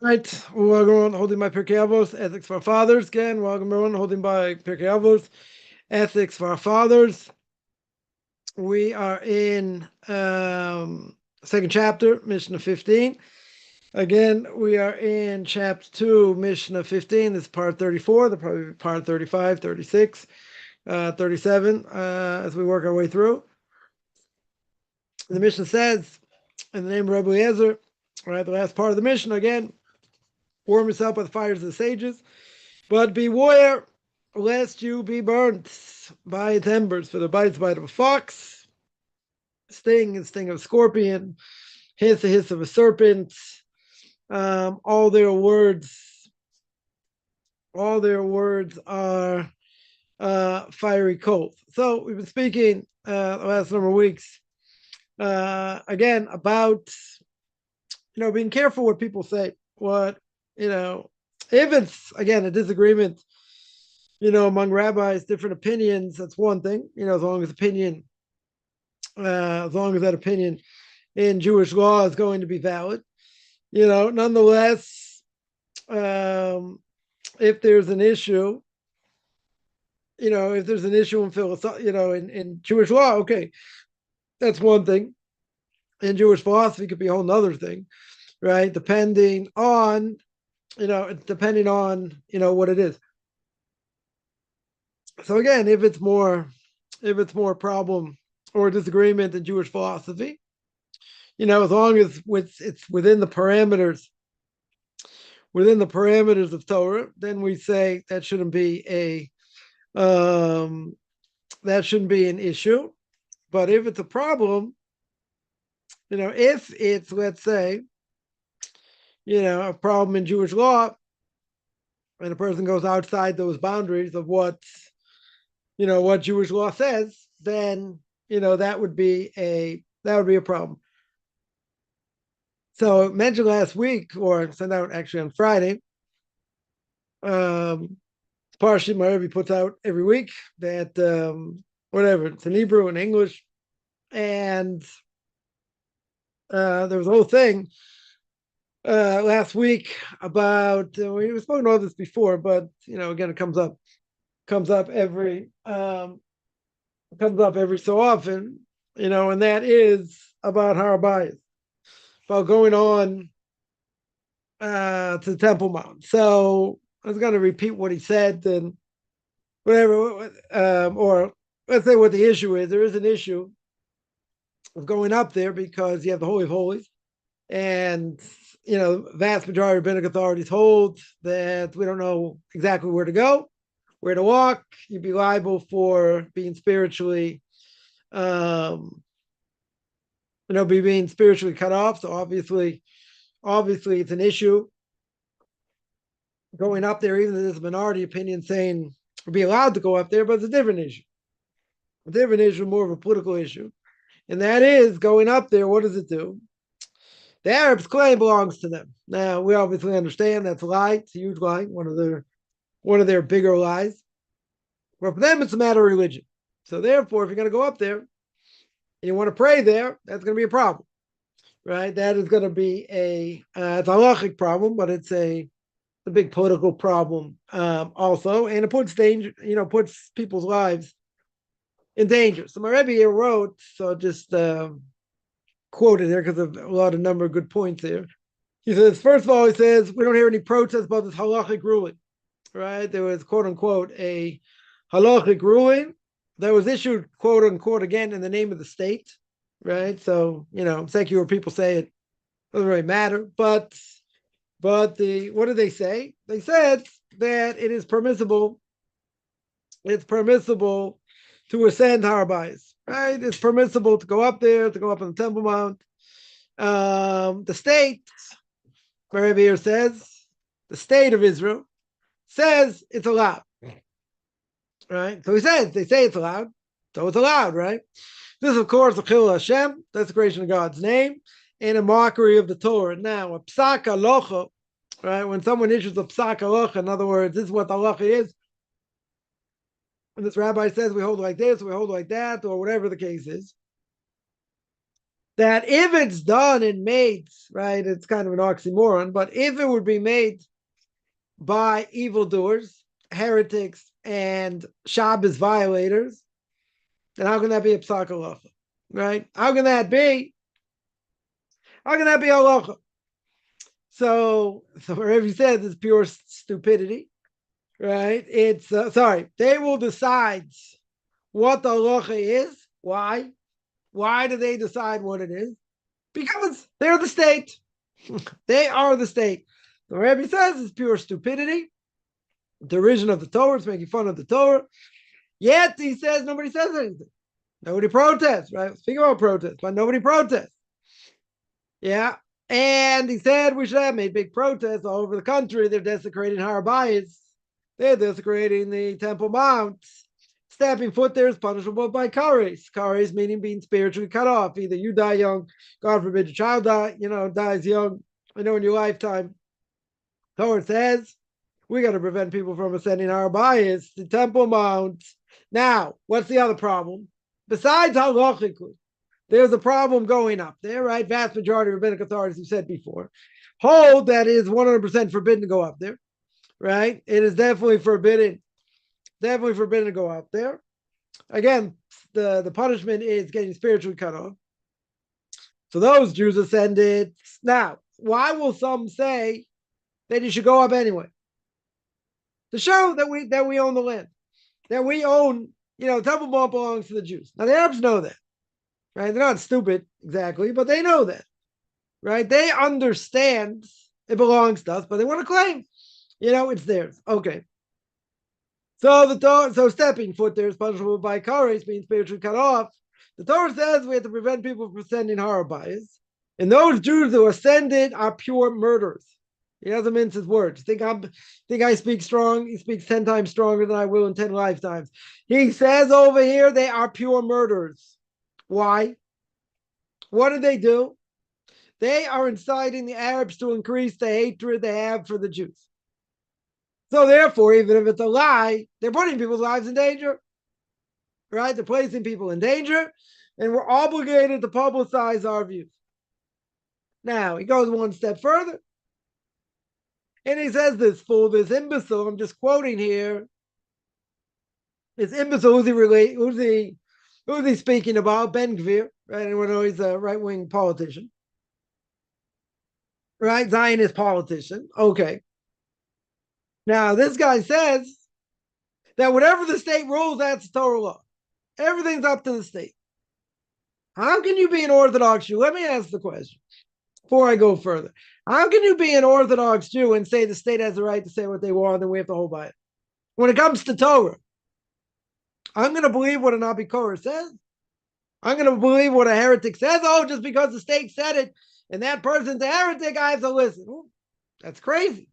Right, welcome everyone holding by Pirke Avos, Ethics for Fathers. Again, welcome everyone holding by Pirke Avos, Ethics for Fathers. We are in second chapter, Mishna 15. Again, we are in chapter 2, Mishna 15. This is part 34. There'll probably be part 35, 36, 37 as we work our way through. The Mishnah says, in the name of Rabbi Eliezer, right, the last part of the Mishnah again, warm yourself by the fires of the sages, but beware lest you be burnt by its embers, for the bite of a fox, sting and sting of a scorpion, hiss the hiss of a serpent. All their words are fiery coals. So we've been speaking the last number of weeks again about being careful what people say. What if it's again a disagreement, among rabbis, different opinions, that's one thing. As long as that opinion in Jewish law is going to be valid. Nonetheless, if there's an issue, in philosophy, in Jewish law, okay, that's one thing. In Jewish philosophy, it could be a whole nother thing, right? Depending on what it is. So again, if it's more problem or disagreement in Jewish philosophy, as long as it's within the parameters of Torah, then we say that shouldn't be an issue. But if it's a problem, if it's, let's say, a problem in Jewish law, and a person goes outside those boundaries of what Jewish law says, then that would be a problem. So mentioned last week, or sent out actually on Friday, Parshas my Rebbe puts out every week that whatever, it's in Hebrew and English, and there was a whole thing last week about we've spoken about this before, but again, it comes up every so often, and that is about Har HaBayis, about going on to the Temple Mount. So I was going to repeat what he said and whatever, or let's say what the issue is. There is an issue of going up there because you have the Holy of Holies, and vast majority of rabbinic authorities hold that we don't know exactly where to go, where to walk. You'd be liable for being spiritually, being spiritually cut off. So obviously it's an issue going up there, even though there's a minority opinion saying we'll be allowed to go up there, but it's a different issue. More of a political issue. And that is going up there, what does it do? The Arabs claim belongs to them. Now, we obviously understand that's a lie. It's a huge lie, one of their bigger lies. But for them, it's a matter of religion. So therefore, if you're going to go up there and you want to pray there, that's going to be a problem, right? That is going to be it's a halachic problem, but it's a big political problem also, and it puts people's lives in danger. So my Rebbe here wrote, so just quoted there because of a number of good points here. He says, first of all, he says, we don't hear any protests about this halachic ruling, right? There was, quote unquote, a halachic ruling that was issued, quote unquote, again, in the name of the state, right? So, secular people say it doesn't really matter, but what did they say? They said that it is permissible. It's permissible to ascend Har HaBayis, right? It's permissible to go up there, to go up on the Temple Mount. The state, Rebbe here says, the state of Israel says it's allowed, right? So they say it's allowed, so it's allowed, right? This, of course, a chilul Hashem, desecration of God's name, and a mockery of the Torah. Now, a psak halacha, right? When someone issues a psak halacha, in other words, this is what the halacha is. When this rabbi says we hold like this, we hold like that, or whatever the case is, that if it's done and made, right, it's kind of an oxymoron, but if it would be made by evildoers, heretics, and Shabbos violators, then how can that be a psak halacha, right? How can that be? How can that be halacha? So wherever he says it's pure stupidity, right? It's they will decide what the halacha is. Why? Why do they decide what it is? Because they're the state. They are the state. The Rebbe says it's pure stupidity, derision of the Torah, it's making fun of the Torah. Yet he says nobody says anything. Nobody protests, right? Speaking about protests, but nobody protests. Yeah. And he said we should have made big protests all over the country. They're desecrating Har Bayis. They're desecrating the Temple Mount. Stepping foot there is punishable by kares. Kares meaning being spiritually cut off. Either you die young, God forbid your child dies young, in your lifetime. Torah says we got to prevent people from ascending Har Bayis, the Temple Mount. Now, what's the other problem? Besides halachically, there's a problem going up there, right? Vast majority of rabbinic authorities, we said before, hold that it is 100% forbidden to go up there, right? It is definitely forbidden to go up there. Again, the punishment is getting spiritually cut off. So those Jews ascended. Now, why will some say that you should go up anyway? To show that we own the land, that we own, Temple Mount belongs to the Jews. Now the Arabs know that, right? They're not stupid exactly, but they know that, right? They understand it belongs to us, but they want to claim, it's theirs. Okay. So stepping foot there is punishable by kares, being spiritually cut off. The Torah says we have to prevent people from ascending Har Bayis, and those Jews who ascended are pure murderers. He doesn't mince his words. Think I speak strong? He speaks 10 times stronger than I will in 10 lifetimes. He says over here they are pure murderers. Why? What did they do? They are inciting the Arabs to increase the hatred they have for the Jews. So therefore, even if it's a lie, they're putting people's lives in danger, right? They're placing people in danger, and we're obligated to publicize our views. Now, he goes one step further, and he says this imbecile, I'm just quoting here, this imbecile, who's he speaking about? Ben Gvir, right? Anyone know he's a right-wing politician, right? Zionist politician. Okay. Now, this guy says that whatever the state rules, that's Torah law. Everything's up to the state. How can you be an Orthodox Jew? Let me ask the question before I go further. How can you be an Orthodox Jew and say the state has the right to say what they want and we have to hold by it? When it comes to Torah, I'm going to believe what an Abikor says. I'm going to believe what a heretic says. Oh, just because the state said it and that person's a heretic, I have to listen. Ooh, that's crazy.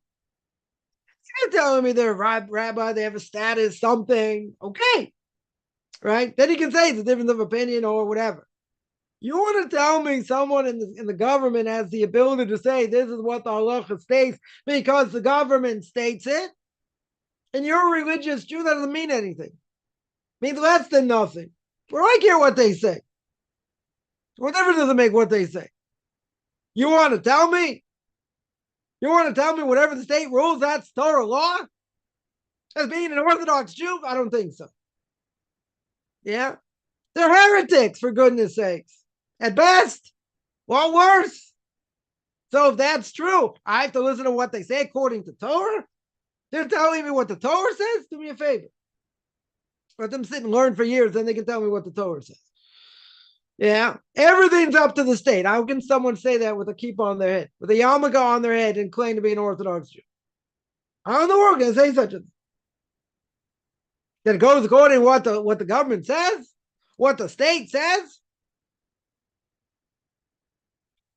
You're telling me they're a rabbi, they have a status, something. Okay. Right? Then you can say it's a difference of opinion or whatever. You want to tell me someone in the government has the ability to say this is what the halacha states because the government states it? And you're a religious Jew, that doesn't mean anything. It means less than nothing. What do I care what they say? What difference does it make what they say? You want to tell me? You want to tell me whatever the state rules, that's Torah law? As being an Orthodox Jew? I don't think so. Yeah? They're heretics, for goodness sakes. At best. Well, worse. So if that's true, I have to listen to what they say according to Torah? They're telling me what the Torah says? Do me a favor. Let them sit and learn for years, then they can tell me what the Torah says. Yeah, everything's up to the state. How can someone say that with a kippah on their head, with a yarmulke on their head, and claim to be an Orthodox Jew? How in the world can I say such a thing? That it goes according to what the government says, what the state says?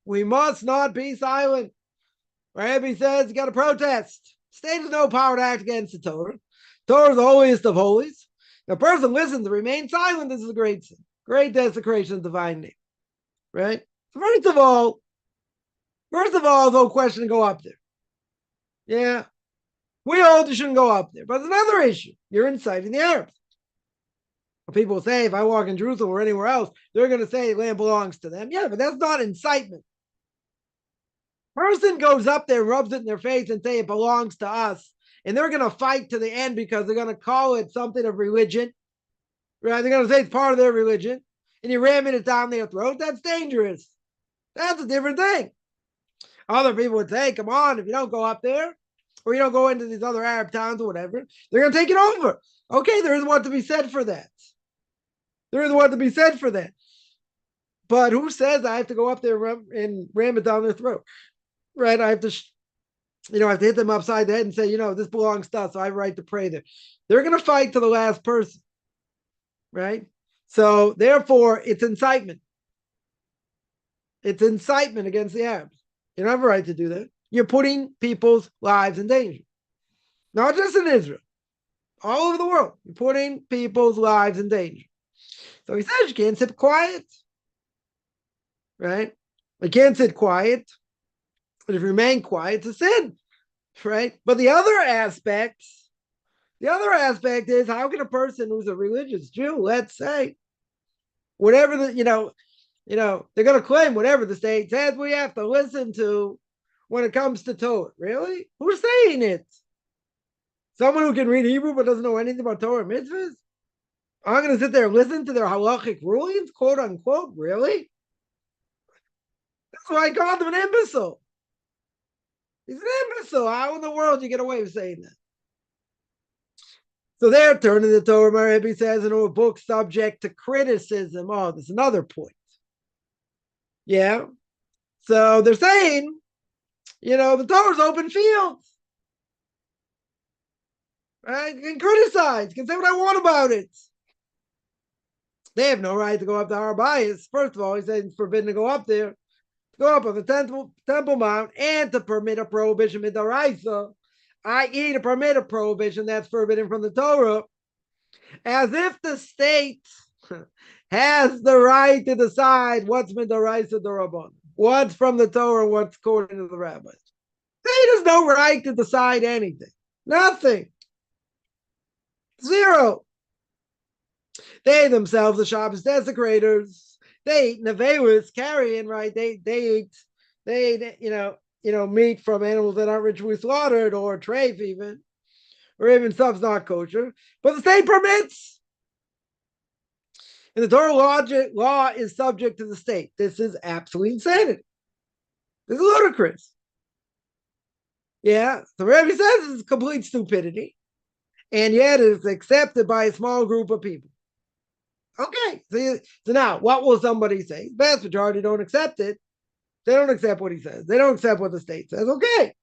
We must not be silent. Rabbi says you got to protest. State has no power to act against the Torah. Torah is the holiest of holies. If a person listens to remain silent, this is a great sin. Great desecration of divine name, right? So first of all, no question to go up there. Yeah, we hold you shouldn't go up there, but it's another issue. You're inciting the Arabs. People say if I walk in Jerusalem or anywhere else, they're going to say land belongs to them. Yeah, but that's not incitement. Person goes up there, rubs it in their face and say it belongs to us. And they're going to fight to the end because they're going to call it something of religion. Right? They're going to say it's part of their religion. And you're ramming it down their throat. That's dangerous. That's a different thing. Other people would say, come on, if you don't go up there, or you don't go into these other Arab towns or whatever, they're going to take it over. Okay, there is what to be said for that. There is what to be said for that. But who says I have to go up there and ram it down their throat? Right? I have to, I have to hit them upside the head and say, this belongs to us, so I have a right to pray there. They're going to fight to the last person. Right? So therefore, it's incitement. It's incitement against the Arabs. You don't have a right to do that. You're putting people's lives in danger. Not just in Israel. All over the world. You're putting people's lives in danger. So he says you can't sit quiet. Right? You can't sit quiet. But if you remain quiet, it's a sin. Right? But the other aspect is how can a person who's a religious Jew, let's say, whatever they're going to claim whatever the state says we have to listen to when it comes to Torah. Really? Who's saying it? Someone who can read Hebrew but doesn't know anything about Torah and mitzvahs? I'm going to sit there and listen to their halachic rulings, quote unquote? Really? That's why I called him an imbecile. He's an imbecile. How in the world do you get away with saying that? So they're turning the Torah, my Rebbe says, into a book subject to criticism. Oh, there's another point. Yeah. So they're saying, the Torah's open field. Right? You can criticize. You can say what I want about it. They have no right to go up to Har Bayis. First of all, he said it's forbidden to go up there. To go up on the Temple Mount and to permit a prohibition midaraisa, i.e. to permit a prohibition that's forbidden from the Torah, as if the state has the right to decide what's midaraisa d'Rabbanan, what's from the Torah, what's according to the rabbis. The state has no right to decide anything. Nothing. Zero. They themselves, the Shabbos desecrators, they eat nevelis, carrion, right? They eat meat from animals that aren't ritually slaughtered, or treif even, or even stuff's not kosher. But the state permits. And the Torah law is subject to the state. This is absolute insanity. This is ludicrous. Yeah, the Rebbe says it's complete stupidity. And yet it's accepted by a small group of people. Okay, so now what will somebody say? The vast majority don't accept it. They don't accept what he says. They don't accept what the state says. Okay.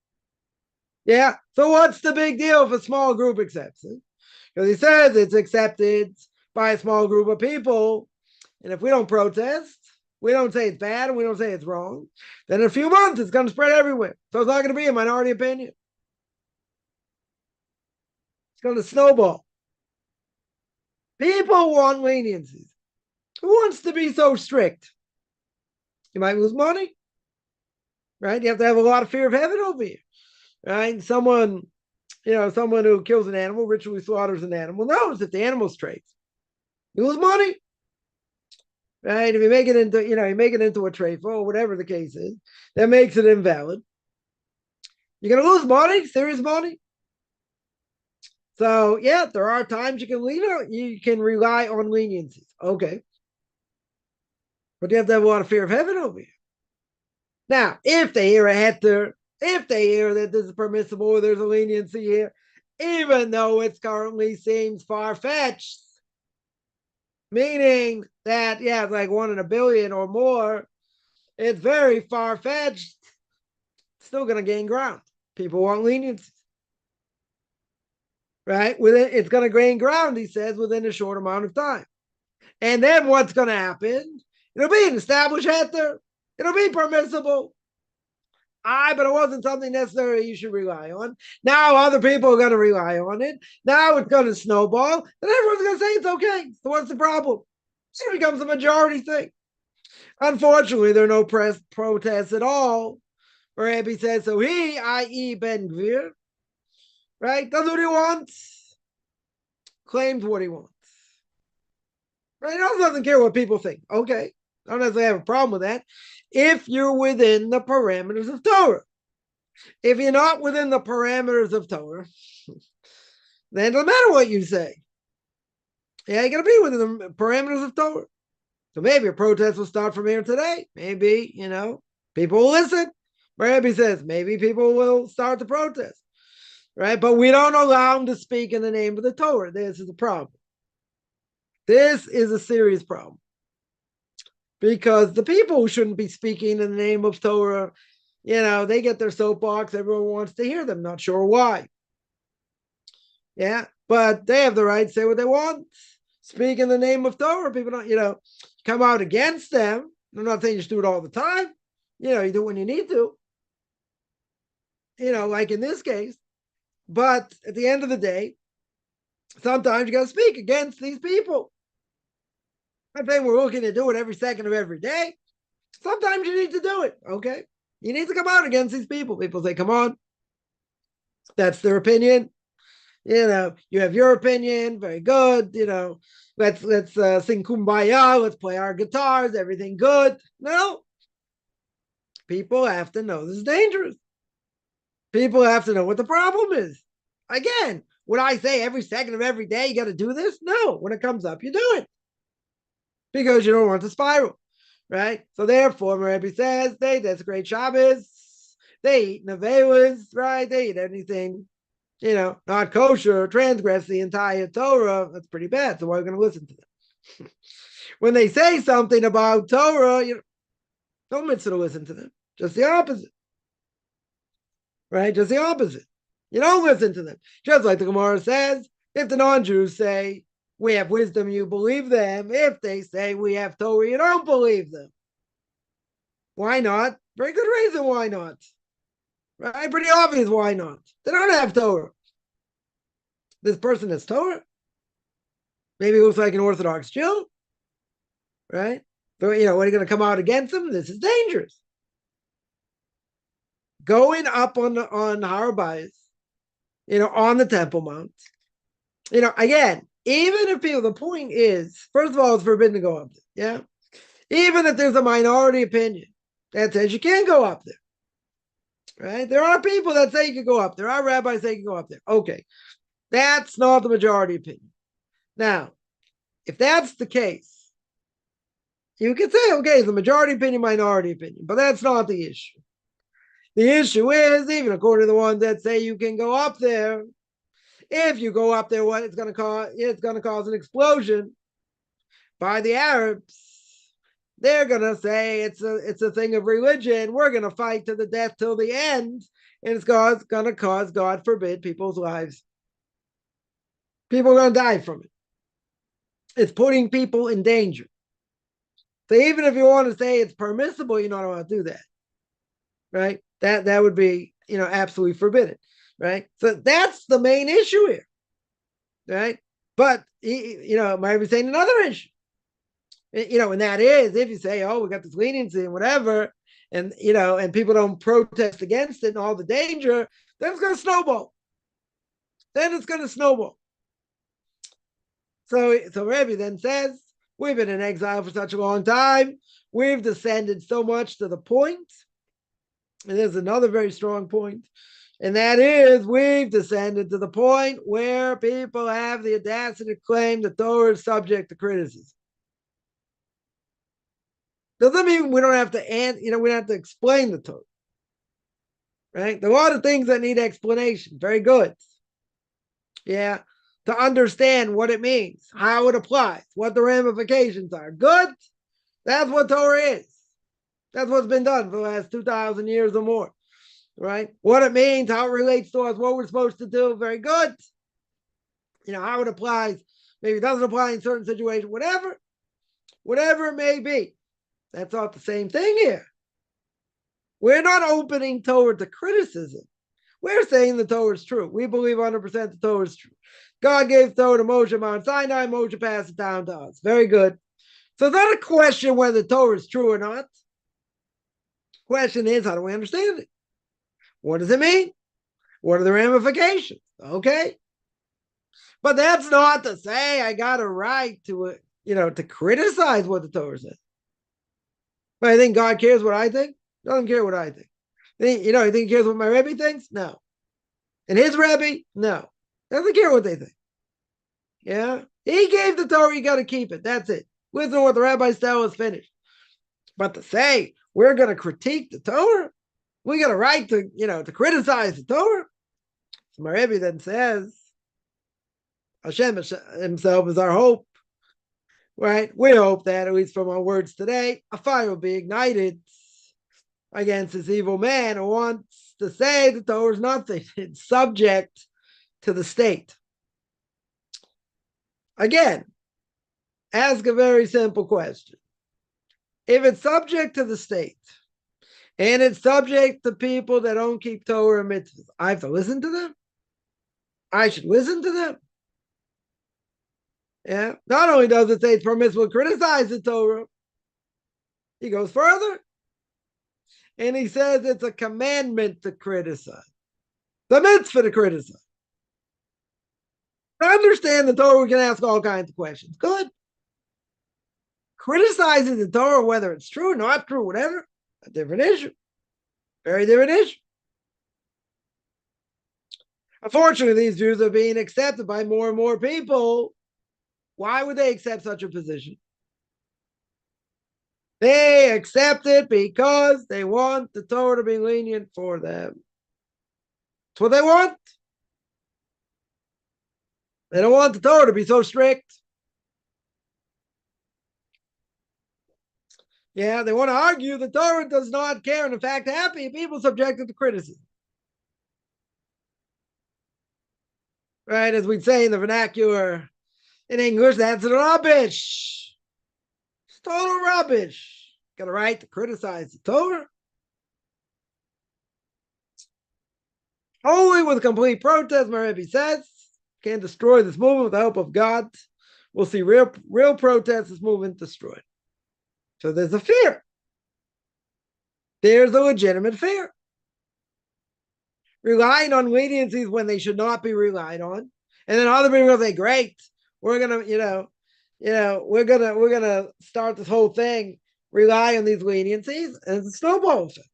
Yeah, so what's the big deal if a small group accepts it? Because he says it's accepted by a small group of people. And if we don't protest, we don't say it's bad, and we don't say it's wrong, then in a few months it's going to spread everywhere. So it's not going to be a minority opinion. It's going to snowball. People want leniencies. Who wants to be so strict? You might lose money, right? You have to have a lot of fear of heaven over you, right? Someone who kills an animal, ritually slaughters an animal, knows if the animal's traits, you lose money, right? If you make it into, a treifa or whatever the case is, that makes it invalid. You're going to lose money, serious money. So yeah, there are times you can rely on leniencies. Okay. But you have to have a lot of fear of heaven over you. Now, if they hear a heter, if they hear that this is permissible or there's a leniency here, even though it currently seems far-fetched, meaning that, it's like 1 in a billion or more, it's very far-fetched, still going to gain ground. People want leniency. Right? It's going to gain ground, he says, within a short amount of time. And then what's going to happen? It'll be an established heter. It'll be permissible. But it wasn't something necessary you should rely on. Now other people are going to rely on it. Now it's going to snowball. And everyone's going to say it's okay. So what's the problem? It becomes a majority thing. Unfortunately, there are no protests at all. Rabbi says, so he, i.e. Ben Gvir, right, does what he wants, claims what he wants. Right? He also doesn't care what people think. Okay. I don't necessarily have a problem with that. If you're within the parameters of Torah. If you're not within the parameters of Torah, then it doesn't matter what you say. Yeah, you're going to be within the parameters of Torah. So maybe a protest will start from here today. Maybe, people will listen. Rabbi says maybe people will start to protest, right? But we don't allow them to speak in the name of the Torah. This is the problem. This is a serious problem. Because the people who shouldn't be speaking in the name of Torah, they get their soapbox. Everyone wants to hear them. Not sure why. Yeah, but they have the right to say what they want. Speak in the name of Torah. People don't, come out against them. I'm not saying you should do it all the time. You do it when you need to. Like in this case. But at the end of the day, sometimes you got to speak against these people. I'm saying we're looking to do it every second of every day. Sometimes you need to do it. Okay. You need to come out against these people. People say, come on. That's their opinion. You have your opinion. Very good. Let's sing Kumbaya. Let's play our guitars. Everything good. No. People have to know this is dangerous. People have to know what the problem is. Again, would I say every second of every day you got to do this? No. When it comes up, you do it. Because you don't want to spiral. Right? So therefore, Rebbe says, that's a great Shabbos. They eat nevelas, right? They eat anything, not kosher, transgress the entire Torah. That's pretty bad. So why are we going to listen to them? When they say something about Torah, don't mitzvah to listen to them. Just the opposite. Right? Just the opposite. You don't listen to them. Just like the Gemara says, if the non-Jews say, we have wisdom, you believe them. If they say we have Torah, you don't believe them. Why not? Very good reason why not. Right? Pretty obvious why not. They don't have Torah. This person has Torah. Maybe it looks like an Orthodox Jew. Right? So, what are you going to come out against them? This is dangerous. Going up on Har Bayis, on the Temple Mount, again, even if the point is, first of all, it's forbidden to go up there. Yeah. Even if there's a minority opinion that says you can't go up there. Right? There are people that say you can go up there. There are rabbis that say you can go up there. Okay. That's not the majority opinion. Now, if that's the case, you could say, okay, it's the majority opinion, minority opinion, but that's not the issue. The issue is, even according to the ones that say you can go up there, if you go up there, what it's going to cause? It's going to cause an explosion by the Arabs. They're going to say it's a thing of religion. We're going to fight to the death till the end. And it's going to cause, God forbid, people's lives. People are going to die from it. It's putting people in danger. So even if you want to say it's permissible, you're not allowed to do that. Right? That would be, absolutely forbidden. Right? So that's the main issue here. Right? But, might be saying another issue. And that is if you say, oh, we got this leniency and whatever, and and people don't protest against it and all the danger, then it's going to snowball. So Rebbe then says, we've been in exile for such a long time. We've descended so much to the point, and there's another very strong point, and that is we've descended to the point where people have the audacity to claim the Torah is subject to criticism. Doesn't mean we don't have to we don't have to explain the Torah. Right? There are a lot of things that need explanation. Very good. Yeah. To understand what it means, how it applies, what the ramifications are. Good. That's what Torah is. That's what's been done for the last 2,000 years or more. Right? What it means, how it relates to us, what we're supposed to do. Very good. How it applies. Maybe it doesn't apply in certain situations, whatever it may be. That's not the same thing here. We're not opening Torah to criticism. We're saying the Torah is true. We believe 100% the Torah is true. God gave Torah to Moshe Mount Sinai. Moshe passed it down to us. Very good. So it's not a question whether the Torah is true or not. The question is, how do we understand it? What does it mean? What are the ramifications? Okay. But that's not to say I got a right to to criticize what the Torah says. But I think God cares what I think? Doesn't care what I think. You think he cares what my Rebbe thinks? No. And his Rebbe? No. Doesn't care what they think. Yeah? He gave the Torah, you got to keep it. That's it. Listen to what the rabbis tell us, finished. But to say we're going to critique the Torah, we got a right to, to criticize the Torah. So my Rebbe then says, Hashem himself is our hope, right? We hope that, at least from our words today, a fire will be ignited against this evil man who wants to say the Torah is nothing. It's subject to the state. Again, ask a very simple question. If it's subject to the state, and it's subject to people that don't keep Torah and mitzvahs, I have to listen to them? I should listen to them? Yeah. Not only does it say it's permissible to criticize the Torah, he goes further, and he says it's a commandment to criticize. The mitzvah to criticize. To understand the Torah, we can ask all kinds of questions. Good. Criticizing the Torah, whether it's true or not true, whatever, a different issue. Very different issue. Unfortunately, these Jews are being accepted by more and more people. Why would they accept such a position? They accept it because they want the Torah to be lenient for them. That's what they want. They don't want the Torah to be so strict. Yeah, they want to argue the Torah does not care, and in fact, happy people subjected to criticism. Right, as we'd say in the vernacular in English, that's rubbish. It's total rubbish. Got a right to criticize the Torah. Only with complete protest, my Rebbe says, can destroy this movement with the help of God. We'll see real protest, this movement destroyed. So there's a fear. There's a legitimate fear. Relying on leniencies when they should not be relied on. And then other people say, great, we're gonna, we're gonna start this whole thing, rely on these leniencies, and it's a snowball effect.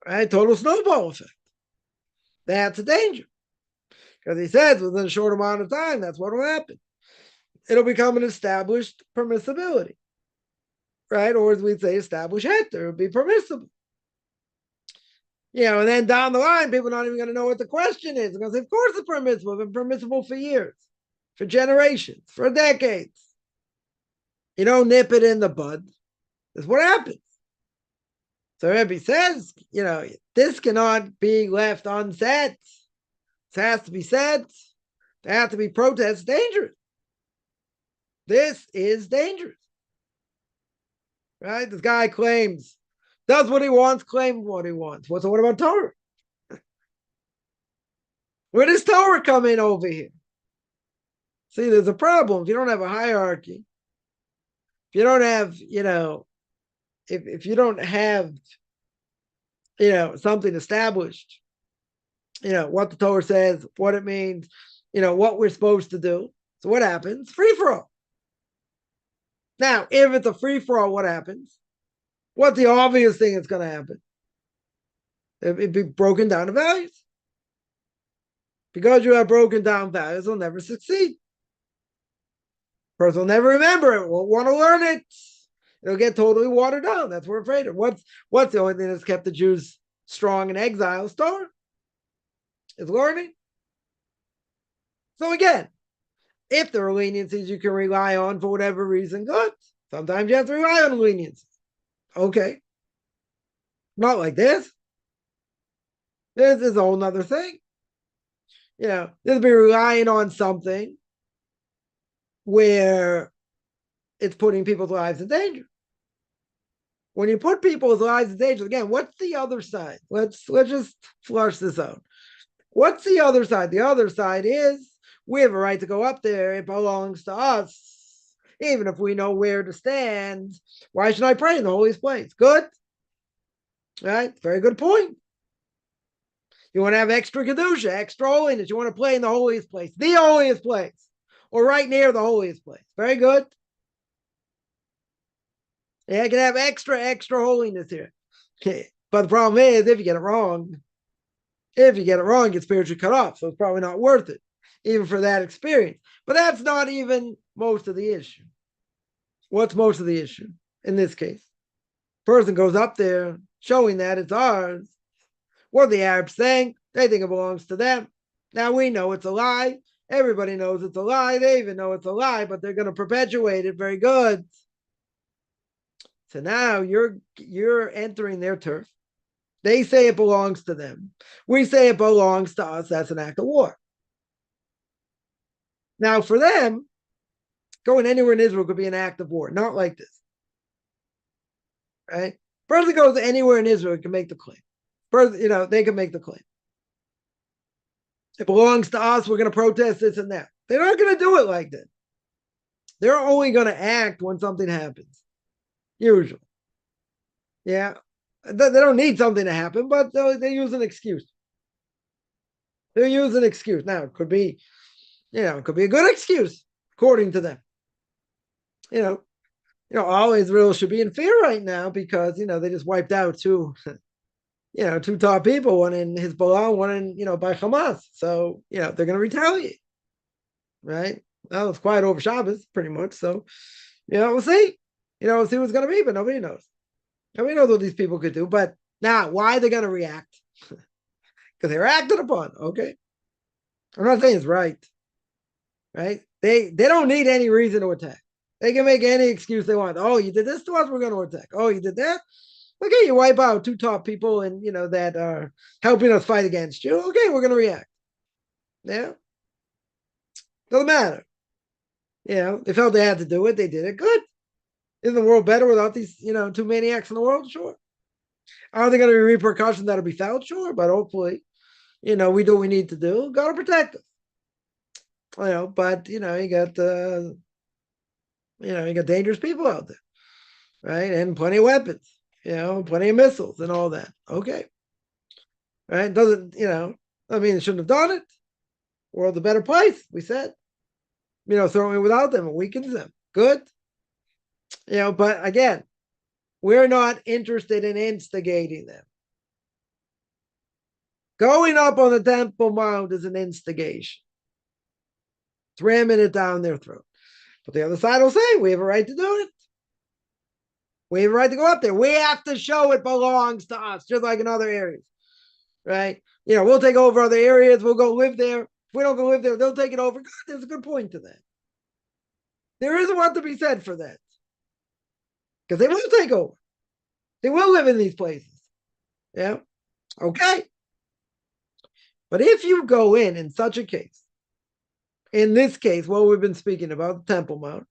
Right? Total snowball effect. That's a danger. Because he says within a short amount of time, that's what will happen. It'll become an established permissibility. Right? Or as we'd say, established heter. It'll be permissible. And then down the line, people are not even going to know what the question is. They're going to say, of course it's permissible. It's been permissible for years, for generations, for decades. You don't nip it in the bud. That's what happens. So Rebbe says, this cannot be left unsaid. This has to be said. There has to be protest. Dangerous. This is dangerous. Right? This guy claims, does what he wants, claims what he wants. So what about Torah? Where does Torah come in over here? See, there's a problem. If you don't have a hierarchy, if you don't have, if you don't have, something established, what the Torah says, what it means, what we're supposed to do. So what happens? Free for all. Now, if it's a free for all, what happens? What's the obvious thing that's going to happen? It'd be broken down to values. Because you have broken down values, they'll never succeed. Person will never remember it, won't want to learn it. It'll get totally watered down. That's what we're afraid of. What's the only thing that's kept the Jews strong in exile? Torah. It's learning. So again, if there are leniencies you can rely on for whatever reason, good. Sometimes you have to rely on leniencies. Okay. Not like this. This is a whole nother thing. This will be relying on something where it's putting people's lives in danger. When you put people's lives in danger, again, what's the other side? Let's just flush this out. What's the other side? The other side is we have a right to go up there. It belongs to us. Even if we know where to stand, why should I pray in the holiest place? Good. Right? Very good point. You want to have extra kedusha, extra holiness. You want to play in the holiest place, the holiest place. or right near the holiest place. Very good. Yeah, I can have extra holiness here. But the problem is, if you get it wrong, you get spiritually cut off. So it's probably not worth it, even for that experience. But that's not even most of the issue. What's most of the issue in this case? Person goes up there showing that it's ours. What do the Arabs think? They think it belongs to them. Now we know it's a lie. Everybody knows it's a lie. They even know it's a lie, but they're going to perpetuate it. Very good. So now you're entering their turf. They say it belongs to them. We say it belongs to us. That's an act of war. Now, for them, going anywhere in Israel could be an act of war. Not like this. Right? Person goes anywhere in Israel can make the claim. Person, they can make the claim. It belongs to us. We're going to protest this and that. They're not going to do it like that. They're only going to act when something happens. Usually. Yeah. They don't need something to happen, but they use an excuse. They use an excuse. Now, it could be a good excuse, according to them. All Israel should be in fear right now because, they just wiped out two top people, one in Hezbollah, one in, by Hamas. So, they're going to retaliate. Right? Well, it's quiet over Shabbos, pretty much. So, we'll see. We'll see what's going to be, but nobody knows. Nobody knows what these people could do. But now, why are they going to react? Because they were acted upon. Okay. I'm not saying it's right. Right? They don't need any reason to attack. They can make any excuse they want. Oh, you did this to us, we're going to attack. Oh, you did that? Okay, you wipe out two top people and that are helping us fight against you. Okay, we're going to react. Yeah. Doesn't matter. They felt they had to do it. They did it. Good. Isn't the world better without these, two maniacs in the world? Sure. Are there going to be repercussions that'll be felt? Sure. But hopefully, we do what we need to do. Got to protect us. But, you got dangerous people out there. Right? And plenty of weapons, plenty of missiles and all that. Okay. Right? Doesn't, I mean, it shouldn't have done it. World's a better place, we said. Throwing without them, it weakens them. Good. But again, we're not interested in instigating them. Going up on the Temple Mount is an instigation. It's ramming it down their throat. But the other side will say, we have a right to do it. We have a right to go up there. We have to show it belongs to us, just like in other areas. Right? We'll take over other areas. We'll go live there. If we don't go live there, they'll take it over. God, there's a good point to that. There is a lot to be said for that. Because they will take over. They will live in these places. Yeah. Okay. But if you go in such a case, in this case, what we've been speaking about, the Temple Mount,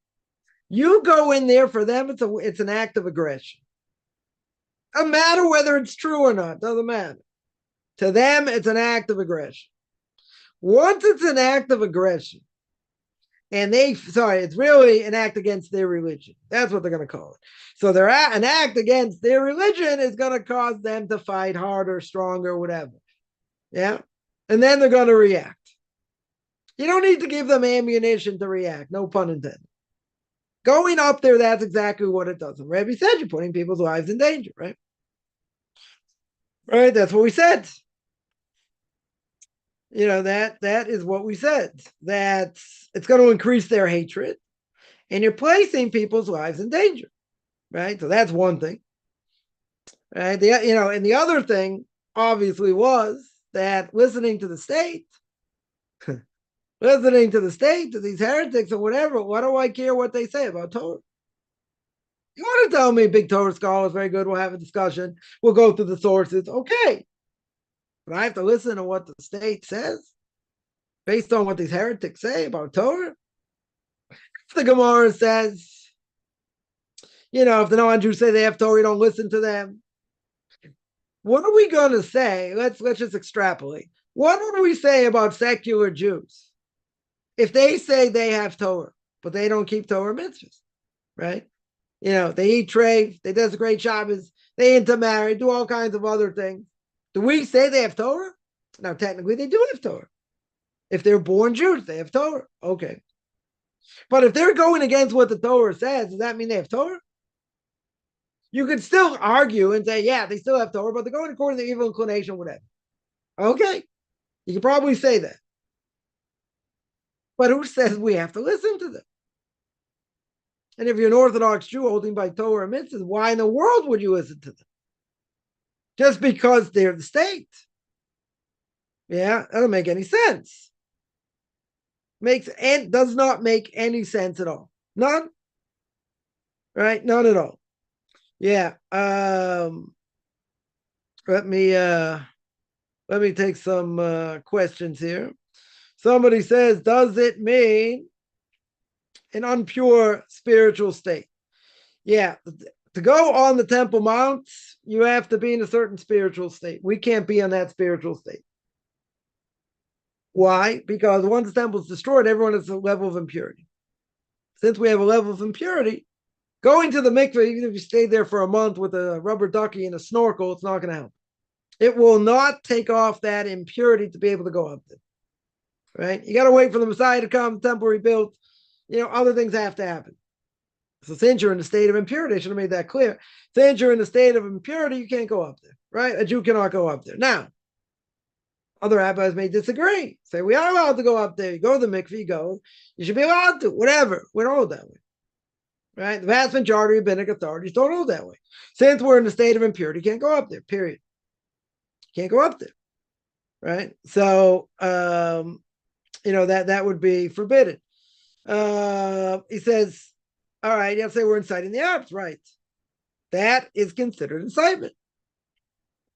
you go in there, for them, it's an act of aggression. Doesn't matter whether it's true or not. Doesn't matter. To them, it's an act of aggression. Once it's an act of aggression, and it's really an act against their religion. That's what they're going to call it. So an act against their religion is going to cause them to fight harder, stronger, whatever. Yeah. And then they're going to react. You don't need to give them ammunition to react. No pun intended. Going up there, that's exactly what it does. And Rabbi said you're putting people's lives in danger, right? Right? That's what we said. That is what we said. That it's going to increase their hatred, and you're placing people's lives in danger, right? So that's one thing, right? And the other thing obviously was that listening to the state, to these heretics or whatever, why do I care what they say about Torah? You want to tell me big Torah scholars, very good, we'll have a discussion, we'll go through the sources, okay. But I have to listen to what the state says based on what these heretics say about Torah. If the Gemara says, if the non-Jews say they have Torah, you don't listen to them. What are we going to say? Let's just extrapolate. What do we say about secular Jews if they say they have Torah, but they don't keep Torah mitzvahs, right? They eat treif, they desecrate Shabbos, they intermarry, do all kinds of other things. Do we say they have Torah? Now, technically, they do have Torah. If they're born Jews, they have Torah. Okay. But if they're going against what the Torah says, does that mean they have Torah? You could still argue and say, yeah, they still have Torah, but they're going according to their evil inclination, whatever. Okay, you can probably say that. But who says we have to listen to them? And if you're an Orthodox Jew holding by Torah and mitzvahs, why in the world would you listen to them? Just because they're the state. Yeah, that doesn't make any sense. Does not make any sense at all. None. Right? None at all. Yeah. Let me take some questions here. Somebody says, does it mean an unpure spiritual state? Yeah. To go on the Temple Mount, you have to be in a certain spiritual state. We can't be on that spiritual state. Why? Because once the temple is destroyed, everyone has a level of impurity. Since we have a level of impurity, going to the mikveh, even if you stay there for a month with a rubber ducky and a snorkel, it's not going to help. It will not take off that impurity to be able to go up there. Right? You got to wait for the Messiah to come, the temple rebuilt. Other things have to happen. So since you're in a state of impurity, I should have made that clear. Since you're in a state of impurity, you can't go up there. Right? A Jew cannot go up there. Now, other rabbis may disagree. Say, we are allowed to go up there. You go to the mikveh, you go. You should be allowed to, whatever. We don't hold that way. Right? The vast majority of rabbinic authorities don't hold that way. Since we're in a state of impurity, you can't go up there, period. You can't go up there. Right? So, that would be forbidden. He says, all right, you have to say we're inciting the Arabs, right? That is considered incitement.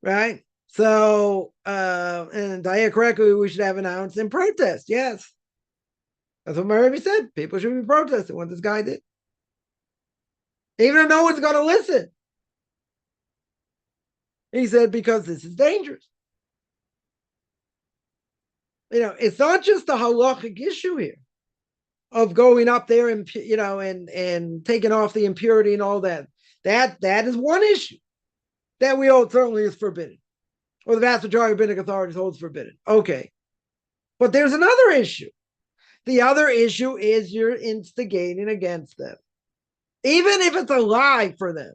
Right? So, and Daya correctly, we should have announced in protest. Yes. That's what my Rebbe said. People should be protesting what this guy did. Even if no one's going to listen. He said, because this is dangerous. It's not just a halachic issue here of going up there and, and taking off the impurity and all that. That is one issue that we hold certainly is forbidden. Or the vast majority of rabbinic authorities holds forbidden. Okay. But there's another issue. The other issue is you're instigating against them. Even if it's a lie for them,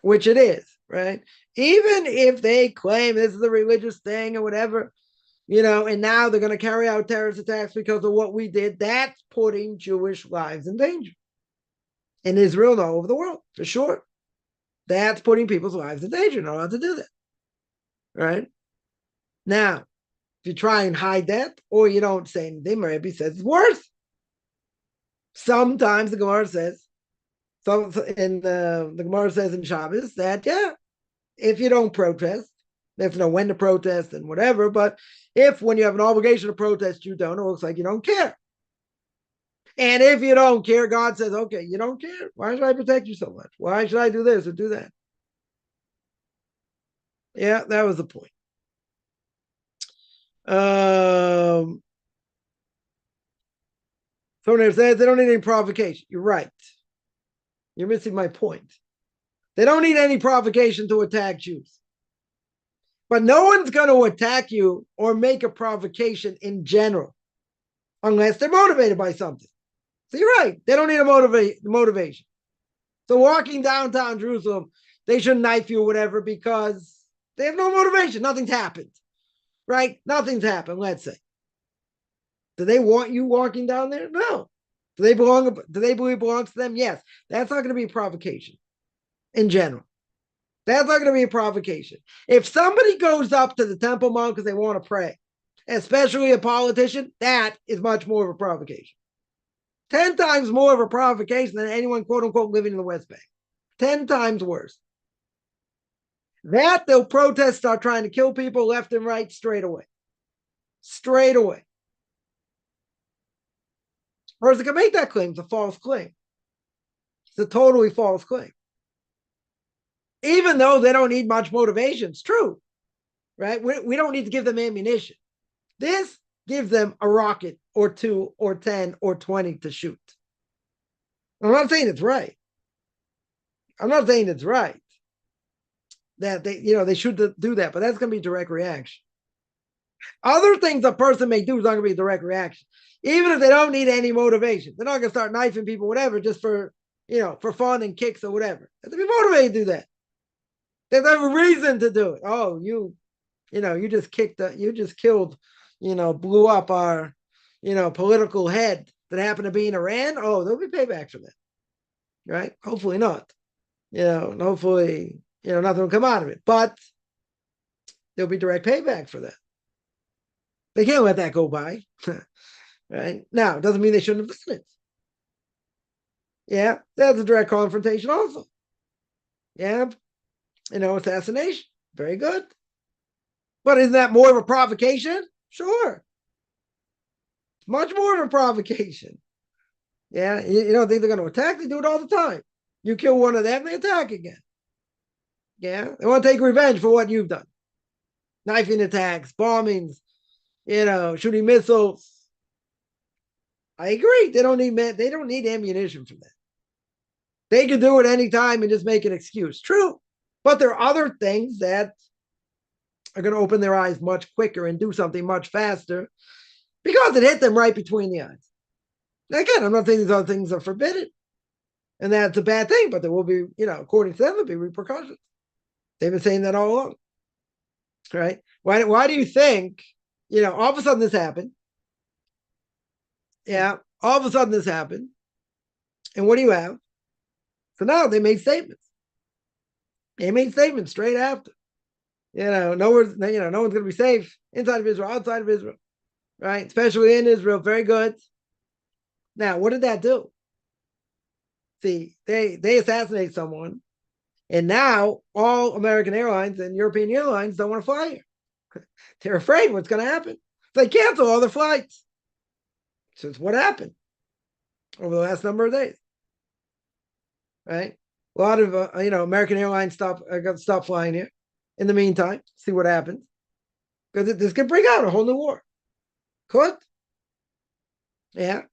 which it is, right? Even if they claim this is a religious thing or whatever, and now they're going to carry out terrorist attacks because of what we did, that's putting Jewish lives in danger. In Israel and all over the world, for sure. That's putting people's lives in danger. You're not allowed to do that. Right? Now, if you try and hide that, or you don't say anything, Rebbe says it's worse. Sometimes the Gemara says, the Gemara says in Shabbos that, if you don't protest, they have to know when to protest and whatever, but if when you have an obligation to protest, you don't, it looks like you don't care. And if you don't care, God says, okay, you don't care. Why should I protect you so much? Why should I do this or do that? Yeah, that was the point. Someone says they don't need any provocation. You're right. You're missing my point. They don't need any provocation to attack Jews. But no one's going to attack you or make a provocation in general unless they're motivated by something. So you're right. They don't need a motivation. So walking downtown Jerusalem, they shouldn't knife you or whatever because they have no motivation. Nothing's happened. Right? Nothing's happened, let's say. Do they want you walking down there? No. Do they believe it belongs to them? Yes. That's not going to be a provocation in general. That's not going to be a provocation. If somebody goes up to the Temple Mount because they want to pray, especially a politician, that is much more of a provocation. 10 times more of a provocation than anyone, quote unquote, living in the West Bank. 10 times worse. That they'll protest, start trying to kill people left and right straight away. Straight away. A person can make that claim. It's a false claim. It's a totally false claim. Even though they don't need much motivation, it's true. Right? We don't need to give them ammunition. This gives them a rocket or 2 or 10 or 20 to shoot. I'm not saying it's right. I'm not saying it's right that they should do that, but that's going to be direct reaction. Other things a person may do is not going to be a direct reaction, even if they don't need any motivation. They're not going to start knifing people, whatever, just for for fun and kicks or whatever. They have to be motivated to do that. They have to have a reason to do it. Oh, you just killed, blew up our, political head that happened to be in Iran. Oh, there'll be payback for that, right? Hopefully not. And hopefully, nothing will come out of it. But there'll be direct payback for that. They can't let that go by. Right? Now, it doesn't mean they shouldn't have done it. Yeah, that's a direct confrontation also. Yeah, assassination. Very good. But isn't that more of a provocation? Sure. Much more of a provocation. Yeah, you don't think they're going to attack? They do it all the time. You kill one of them, they attack again. Yeah, they want to take revenge for what you've done. Knifing attacks, bombings, shooting missiles. I agree. They don't need ammunition for that. They can do it anytime and just make an excuse. True. But there are other things that are going to open their eyes much quicker and do something much faster because it hit them right between the eyes. Now, again, I'm not saying these other things are forbidden and that's a bad thing, but there will be, according to them, there'll be repercussions. They've been saying that all along. Right? Why do you think, all of a sudden this happened? Yeah, all of a sudden this happened. And what do you have? So now they made statements. They made statements straight after. No one's going to be safe inside of Israel, outside of Israel, right? Especially in Israel. Very good. Now, what did that do? See, they assassinate someone, and now all American airlines and European airlines don't want to fly here. They're afraid what's going to happen. So they cancel all their flights. So it's what happened over the last number of days, right? A lot of American airlines got to stop flying here. In the meantime, see what happens, because this could bring out a whole new war. Could, yeah.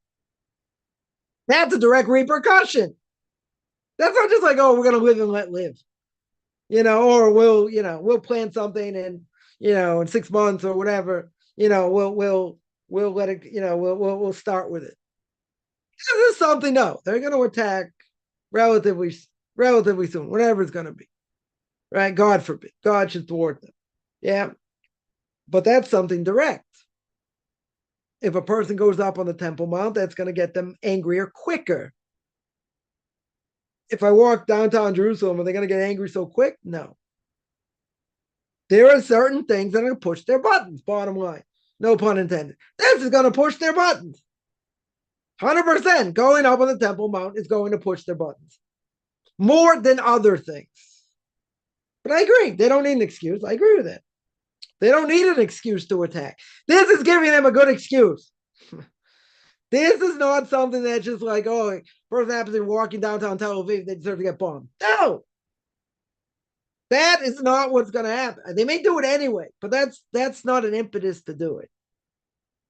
That's a direct repercussion. That's not just like, oh, we're gonna live and let live, or we'll plan something and in 6 months or whatever, we'll let it, we'll start with it. This is something. No, they're going to attack relatively soon, whatever it's going to be. Right? God forbid. God should thwart them. Yeah. But that's something direct. If a person goes up on the Temple Mount, that's going to get them angrier quicker. If I walk downtown Jerusalem, are they going to get angry so quick? No. There are certain things that are going to push their buttons, bottom line. No pun intended. This is going to push their buttons. 100% going up on the Temple Mount is going to push their buttons. More than other things. But I agree. They don't need an excuse. I agree with that. They don't need an excuse to attack. This is giving them a good excuse. This is not something that's just like, oh, person happens to be walking downtown Tel Aviv, they deserve to get bombed. No. That is not what's going to happen. They may do it anyway, but that's not an impetus to do it.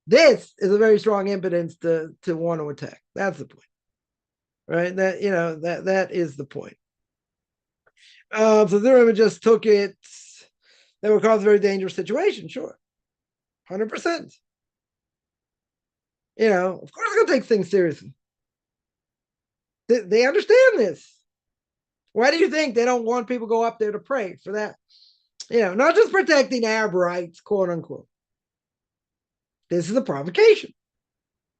This is a very strong impetus to want to attack. That's the point. Right? That is the point. So the Rebbe just took it. That would cause a very dangerous situation, sure. 100%. Of course they're going to take things seriously. They understand this. Why do you think they don't want people to go up there to pray for that? Not just protecting Arab rights, quote unquote. This is a provocation.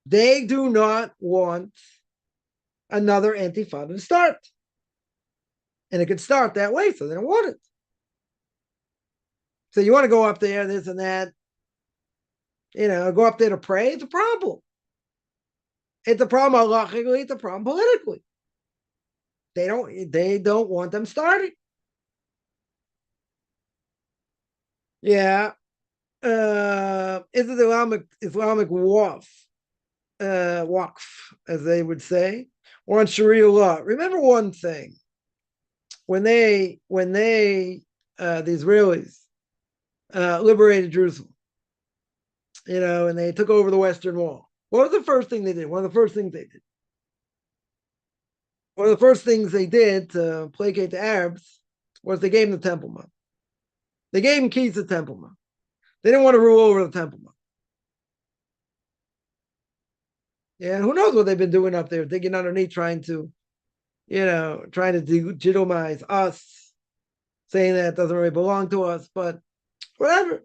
They do not want another intifada to start. And it could start that way, so they don't want it. So you want to go up there, this and that, go up there to pray, it's a problem. It's a problem halachically, it's a problem politically. They don't want them starting. Yeah. Is it Islamic waqf, as they would say, or on Sharia law? Remember one thing. When the Israelis liberated Jerusalem, and they took over the Western Wall, what was the first thing they did? One of the first things they did to placate the Arabs was they gave them the Temple Mount. They gave them keys to the Temple Mount. They didn't want to rule over the Temple Mount. Yeah, and who knows what they've been doing up there, digging underneath, trying to legitimize us, saying that it doesn't really belong to us, but whatever.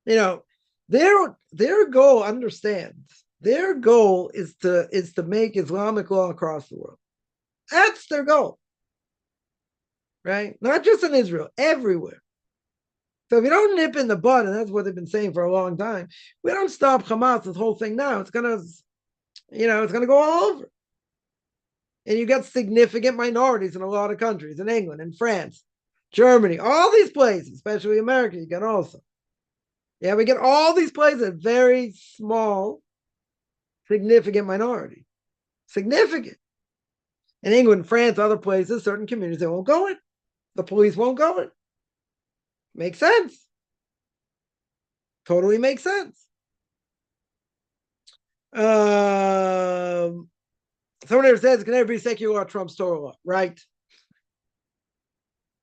Their goal, understand, their goal is to make Islamic law across the world. That's their goal. Right? Not just in Israel, everywhere. So if you don't nip in the bud, and that's what they've been saying for a long time, we don't stop Hamas, this whole thing now, it's gonna go all over. And you got significant minorities in a lot of countries, in England, in France, Germany, all these places, especially America, you get also. Yeah, we get all these places, very small, significant minority. Significant. In England, France, other places, certain communities, they won't go in. The police won't go in. Makes sense. Totally makes sense. Someone ever says it can never be secular law trumps Torah law, right?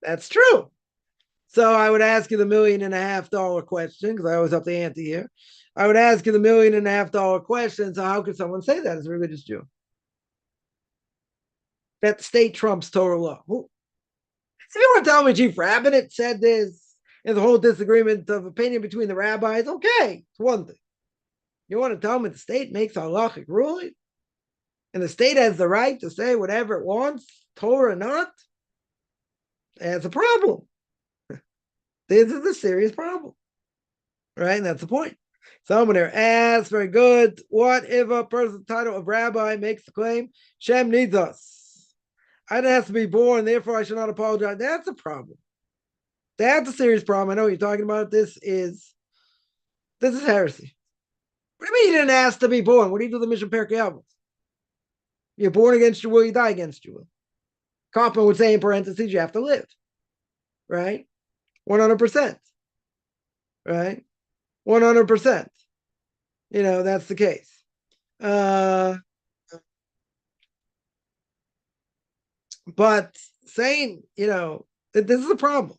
That's true. So I would ask you the $1.5 million question, because I always up the ante here. I would ask you the $1.5 million question. So how could someone say that as a religious Jew? That the state trumps Torah law. If you want to tell me Chief Rabbinate said this, and the whole disagreement of opinion between the rabbis, okay, it's one thing. You want to tell me the state makes halachic ruling? And the state has the right to say whatever it wants, Torah or not? That's a problem. This is a serious problem. Right? And that's the point. Someone there asks, very good, what if a person's title of rabbi makes the claim, Shem needs us? I didn't have to be born, therefore I should not apologize. That's a problem. That's a serious problem. I know what you're talking about. This is heresy. What do you mean you didn't ask to be born? What do you do the Mishna Pirke Avos? You're born against your will, you die against your will. Kaufman would say in parentheses, you have to live. Right? 100%. Right? 100%. That's the case. But saying, that this is a problem.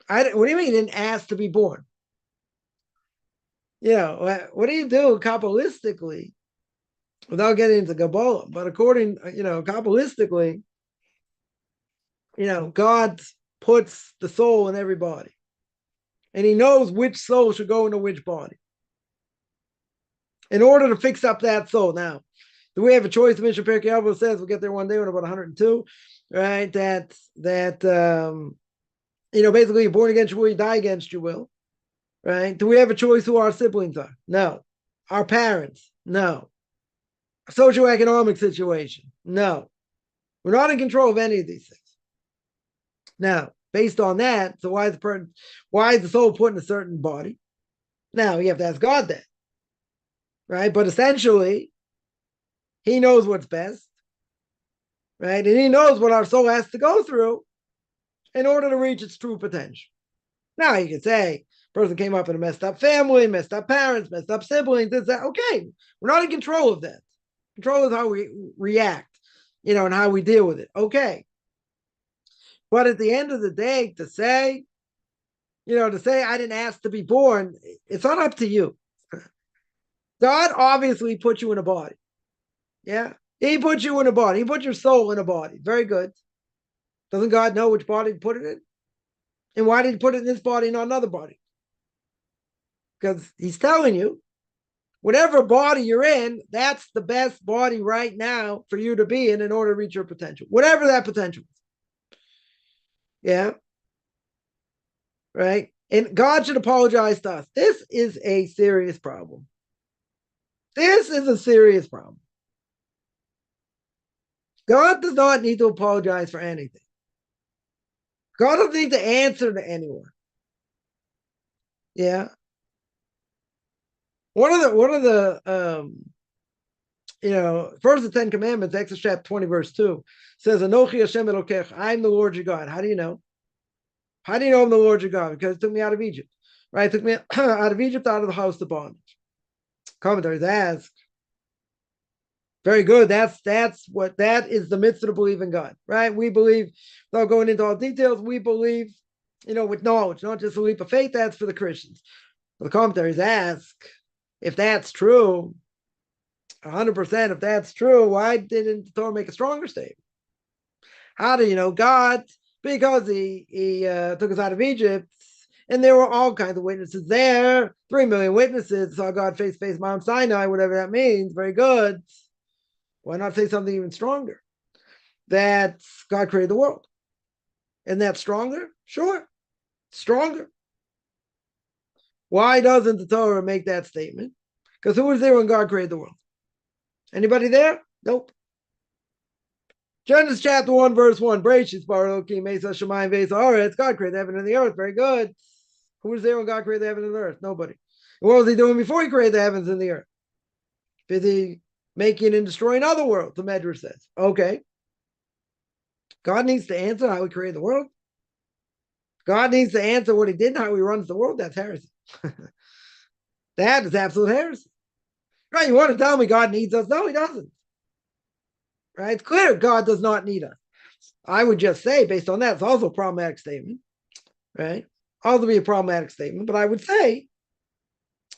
What do you mean you didn't ask to be born? What do you do Kabbalistically, without getting into Kabbalah? But according, Kabbalistically, God puts the soul in every body. And he knows which soul should go into which body. In order to fix up that soul. Now, do we have a choice? The Mishna Pirke Avos says, we'll get there one day when about 102, right? That basically you're born against your will, you die against your will, right? Do we have a choice who our siblings are? No. Our parents? No. Socioeconomic situation? No. We're not in control of any of these things. Now, based on that, so why is the soul put in a certain body? Now, you have to ask God that, right? But essentially, he knows what's best, right? And he knows what our soul has to go through in order to reach its true potential. Now, you could say, person came up in a messed up family, messed up parents, messed up siblings, this, that. Okay, we're not in control of that. Control is how we react, and how we deal with it. Okay. But at the end of the day, to say I didn't ask to be born, it's not up to you. God obviously put you in a body. Yeah. He put you in a body. He put your soul in a body. Very good. Doesn't God know which body to put it in? And why did he put it in this body, not another body? Because he's telling you, whatever body you're in, that's the best body right now for you to be in order to reach your potential. Whatever that potential is. Yeah. Right? And God should apologize to us. This is a serious problem. This is a serious problem. God does not need to apologize for anything. God doesn't need to answer to anyone. Yeah. One of the first of the 10 Commandments, Exodus chapter 20, verse 2, says, Anochi Hashem Elokech, I'm the Lord your God. How do you know? How do you know I'm the Lord your God? Because it took me out of Egypt. Right? It took me out of Egypt, out of the house of bondage. Commentaries ask, very good. That is the mitzvah to believe in God. Right? We believe, without going into all details, we believe with knowledge, not just a leap of faith. That's for the Christians. The commentaries ask, if that's true, 100%, if that's true, why didn't the Torah make a stronger statement? How do you know God? Because he took us out of Egypt, and there were all kinds of witnesses there. 3 million witnesses saw God face to face Mount Sinai, whatever that means. Very good. Why not say something even stronger? That God created the world. And that's stronger? Sure. Stronger. Why doesn't the Torah make that statement? Because who was there when God created the world? Anybody there? Nope. Genesis chapter 1, verse 1. Bereshit bara Elokim et hashamayim ve'et haaretz. God created the heaven and the earth. Very good. Who was there when God created the heaven and the earth? Nobody. And what was he doing before he created the heavens and the earth? Busy making and destroying other worlds, the Medrash says. Okay. God needs to answer how he created the world. God needs to answer what he did and how he runs the world. That's heresy. That is absolute heresy. Right? You want to tell me God needs us? No, he doesn't. Right? It's clear God does not need us. I would just say, based on that, it's also a problematic statement. Right? Also be a problematic statement. But I would say,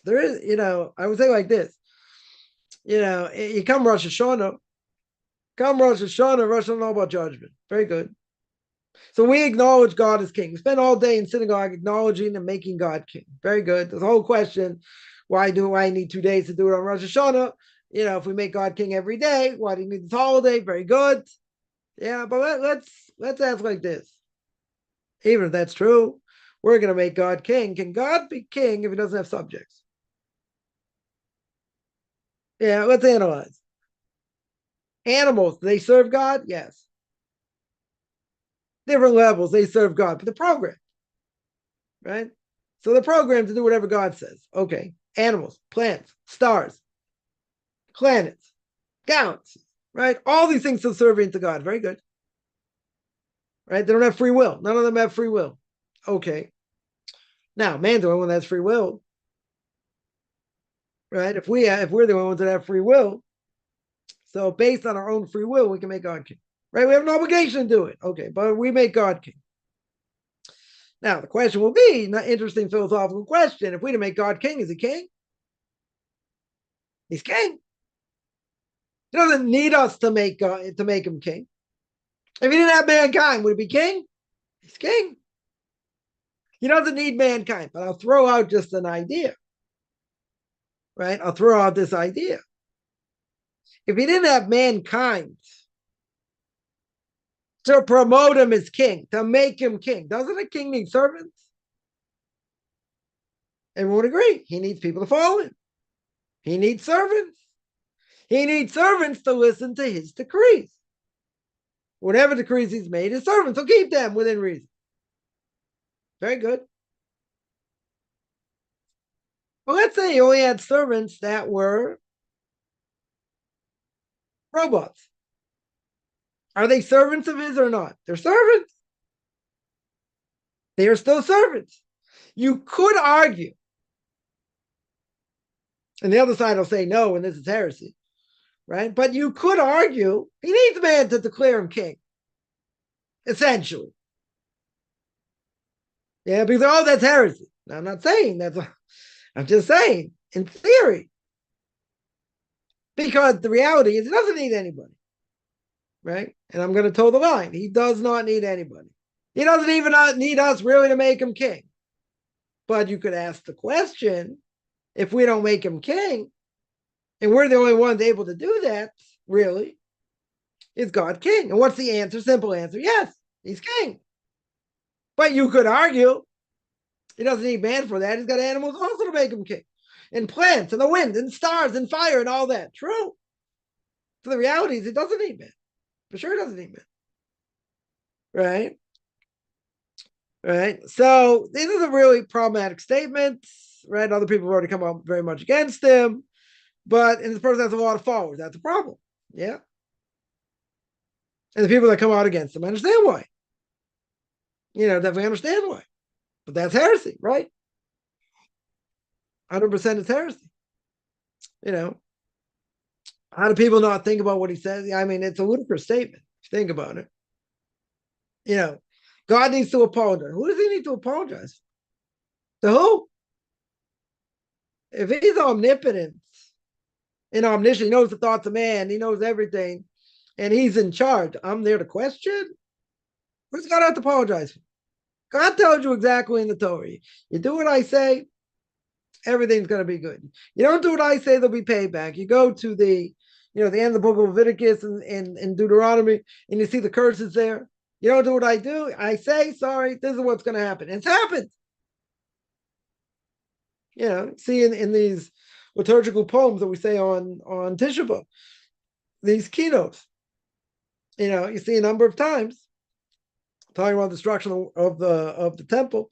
there is, I would say like this. You come Rosh Hashanah, Rosh Hashanah know about judgment. Very good. So we acknowledge God as king. We spend all day in synagogue acknowledging and making God king. Very good. The whole question, why do I need 2 days to do it on Rosh Hashanah? If we make God king every day, why do you need this holiday? Very good. Yeah, but let's ask like this. Even if that's true, we're going to make God king. Can God be king if he doesn't have subjects? Yeah, let's analyze. Animals, do they serve God? Yes. Different levels, they serve God, but they're programmed, right? So they're programmed to do whatever God says. Okay, animals, plants, stars, planets, galaxies, right? All these things subservient to God. Very good. Right? They don't have free will. None of them have free will. Okay. Now, man's the only one that has free will. Right? If we're the only ones that have free will, so based on our own free will, we can make God king. Right? We have an obligation to do it. Okay, but we make God king. Now, the question will be, an interesting philosophical question. If we make God king, is he king? He's king. He doesn't need us to make him king. If he didn't have mankind, would he be king? He's king. He doesn't need mankind, but I'll throw out just an idea. Right? I'll throw out this idea. If he didn't have mankind to promote him as king, to make him king, doesn't a king need servants? Everyone would agree. He needs people to follow him. He needs servants. He needs servants to listen to his decrees. Whatever decrees he's made, his servants will keep them within reason. Very good. Well, let's say he only had servants that were robots. Are they servants of his or not? They're servants. They are still servants. You could argue, and the other side will say no, and this is heresy, right? But you could argue he needs man to declare him king, essentially. Yeah, because, that's heresy. Now, I'm not saying that's, I'm just saying, in theory. Because the reality is he doesn't need anybody, right? And I'm going to toe the line. He does not need anybody. He doesn't even need us really to make him king. But you could ask the question, if we don't make him king, and we're the only ones able to do that, really, is God king? And what's the answer? Simple answer, yes, he's king. But you could argue he doesn't need man for that. He's got animals also to make him king. And plants, and the wind, and stars, and fire, and all that. True. So the reality is it doesn't need man. For sure it doesn't need man. Right? Right? So this is a really problematic statement. Right? Other people have already come up very much against him. But, and this person has a lot of followers. That's a problem. Yeah? And the people that come out against him, I understand why. Definitely understand why. But that's heresy, right? 100% it's heresy. How do people not think about what he says? I mean, it's a ludicrous statement. Think about it. God needs to apologize. Who does he need to apologize to? Who? If he's omnipotent and omniscient, he knows the thoughts of man, he knows everything, and he's in charge. I'm there to question. What's God have to apologize for? God tells you exactly in the Torah. You do what I say, everything's going to be good. You don't do what I say, there'll be payback. You go to the end of the book of Leviticus and Deuteronomy, and you see the curses there. You don't do what I say, sorry, this is what's going to happen. It's happened. See in these liturgical poems that we say on Tisha B'Av, these keynotes, you see a number of times talking about destruction of the temple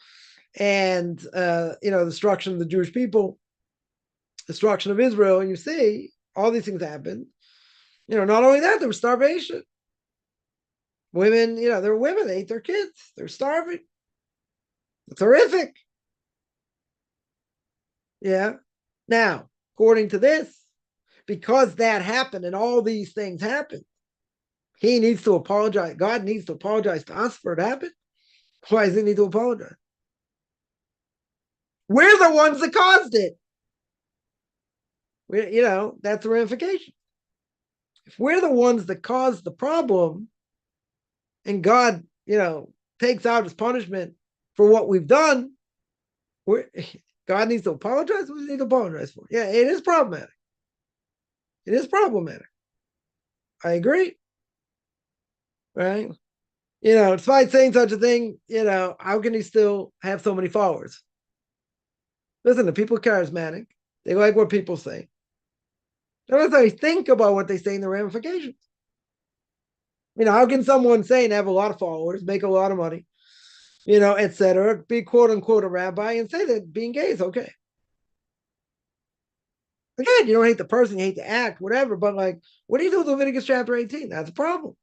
and destruction of the Jewish people, destruction of Israel, and you see all these things happen. Not only that, there was starvation. Women, there were women, they ate their kids, they're starving. It's horrific. Yeah. Now, according to this, because that happened and all these things happened, he needs to apologize. God needs to apologize to us for it happened. Why does he need to apologize? We're the ones that caused it. That's the ramification. If we're the ones that caused the problem and God, takes out his punishment for what we've done, God needs to apologize. What does he need to apologize for? Yeah, it is problematic. It is problematic. I agree. Right? Despite saying such a thing, how can he still have so many followers? Listen, the people are charismatic. They like what people say. They don't necessarily think about what they say and the ramifications. How can someone say and have a lot of followers, make a lot of money, etc., be quote unquote a rabbi and say that being gay is okay? Again, you don't hate the person, you hate the act, whatever, but what do you do with Leviticus chapter 18? That's a problem.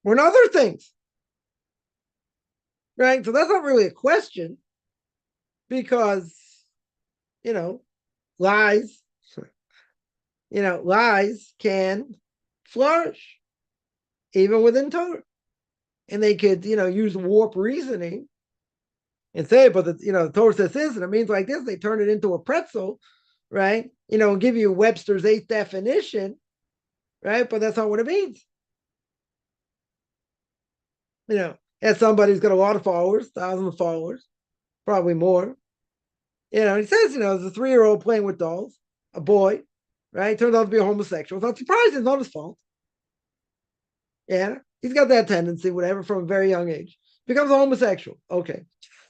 Or in other things. Right? So that's not really a question because, lies, lies can flourish even within Torah. And they could, use warped reasoning and say, but the Torah says this, and it means like this. They turn it into a pretzel, right? And give you Webster's 8th definition, right? But that's not what it means. As somebody who's got a lot of followers, thousands of followers, probably more. He says, there's a 3-year-old playing with dolls, a boy, right? Turns out to be a homosexual. It's not surprising, it's not his fault. Yeah, he's got that tendency, whatever, from a very young age. Becomes a homosexual. Okay.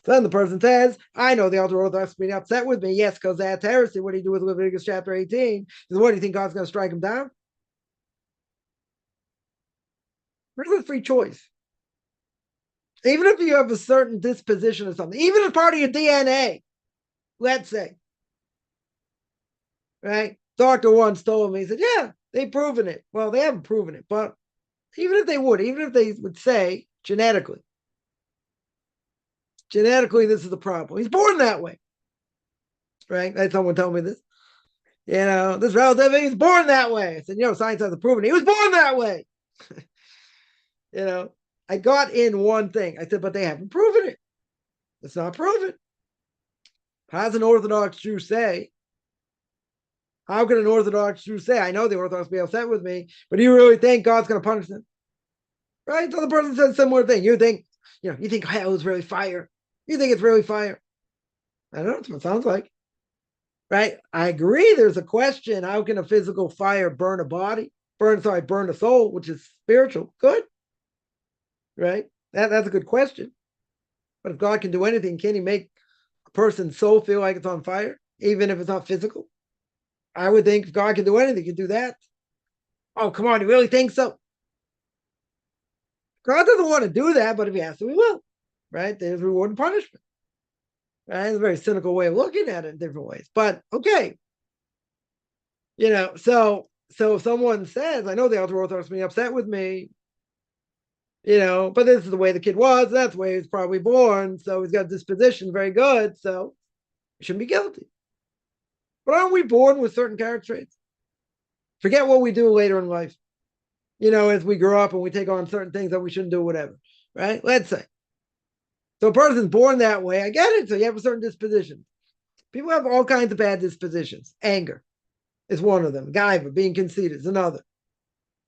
So then the person says, I know the Orthodox being upset with me. Yes, because that's heresy. What do you do with Leviticus chapter 18? What do you think God's going to strike him down? Where's the free choice? Even if you have a certain disposition or something, even as part of your DNA, let's say, right? Doctor once told me, he said, yeah, they've proven it. Well, they haven't proven it, but even if they would say genetically, this is the problem. He's born that way, right? I had someone tell me this. This relative, he's born that way. I said, science hasn't proven it. He was born that way. I got in one thing. I said, but they haven't proven it. It's not proven. How does an Orthodox Jew say? How can an Orthodox Jew say, I know the Orthodox be upset with me, but do you really think God's going to punish them? Right? So the person says a similar thing. You think hell is really fire. You think it's really fire. I don't know. That's what it sounds like. Right? I agree. There's a question. How can a physical fire burn a body? Burn a soul, which is spiritual. Good. Right? That's a good question. But if God can do anything, can he make a person's soul feel like it's on fire, even if it's not physical? I would think if God can do anything, he can do that. Oh, come on, you really think so? God doesn't want to do that, but if he has to, he will. Right? There's reward and punishment. Right? It's a very cynical way of looking at it in different ways. But okay. So if someone says, I know the Orthodox being upset with me, but this is the way the kid was, that's the way he was probably born, so he's got a disposition very good, so he shouldn't be guilty. But aren't we born with certain character traits? Forget what we do later in life. As we grow up and we take on certain things that we shouldn't do, whatever. right? Let's say. So a person's born that way. I get it. So you have a certain disposition. People have all kinds of bad dispositions. Anger is one of them. Gaiva, being conceited, is another.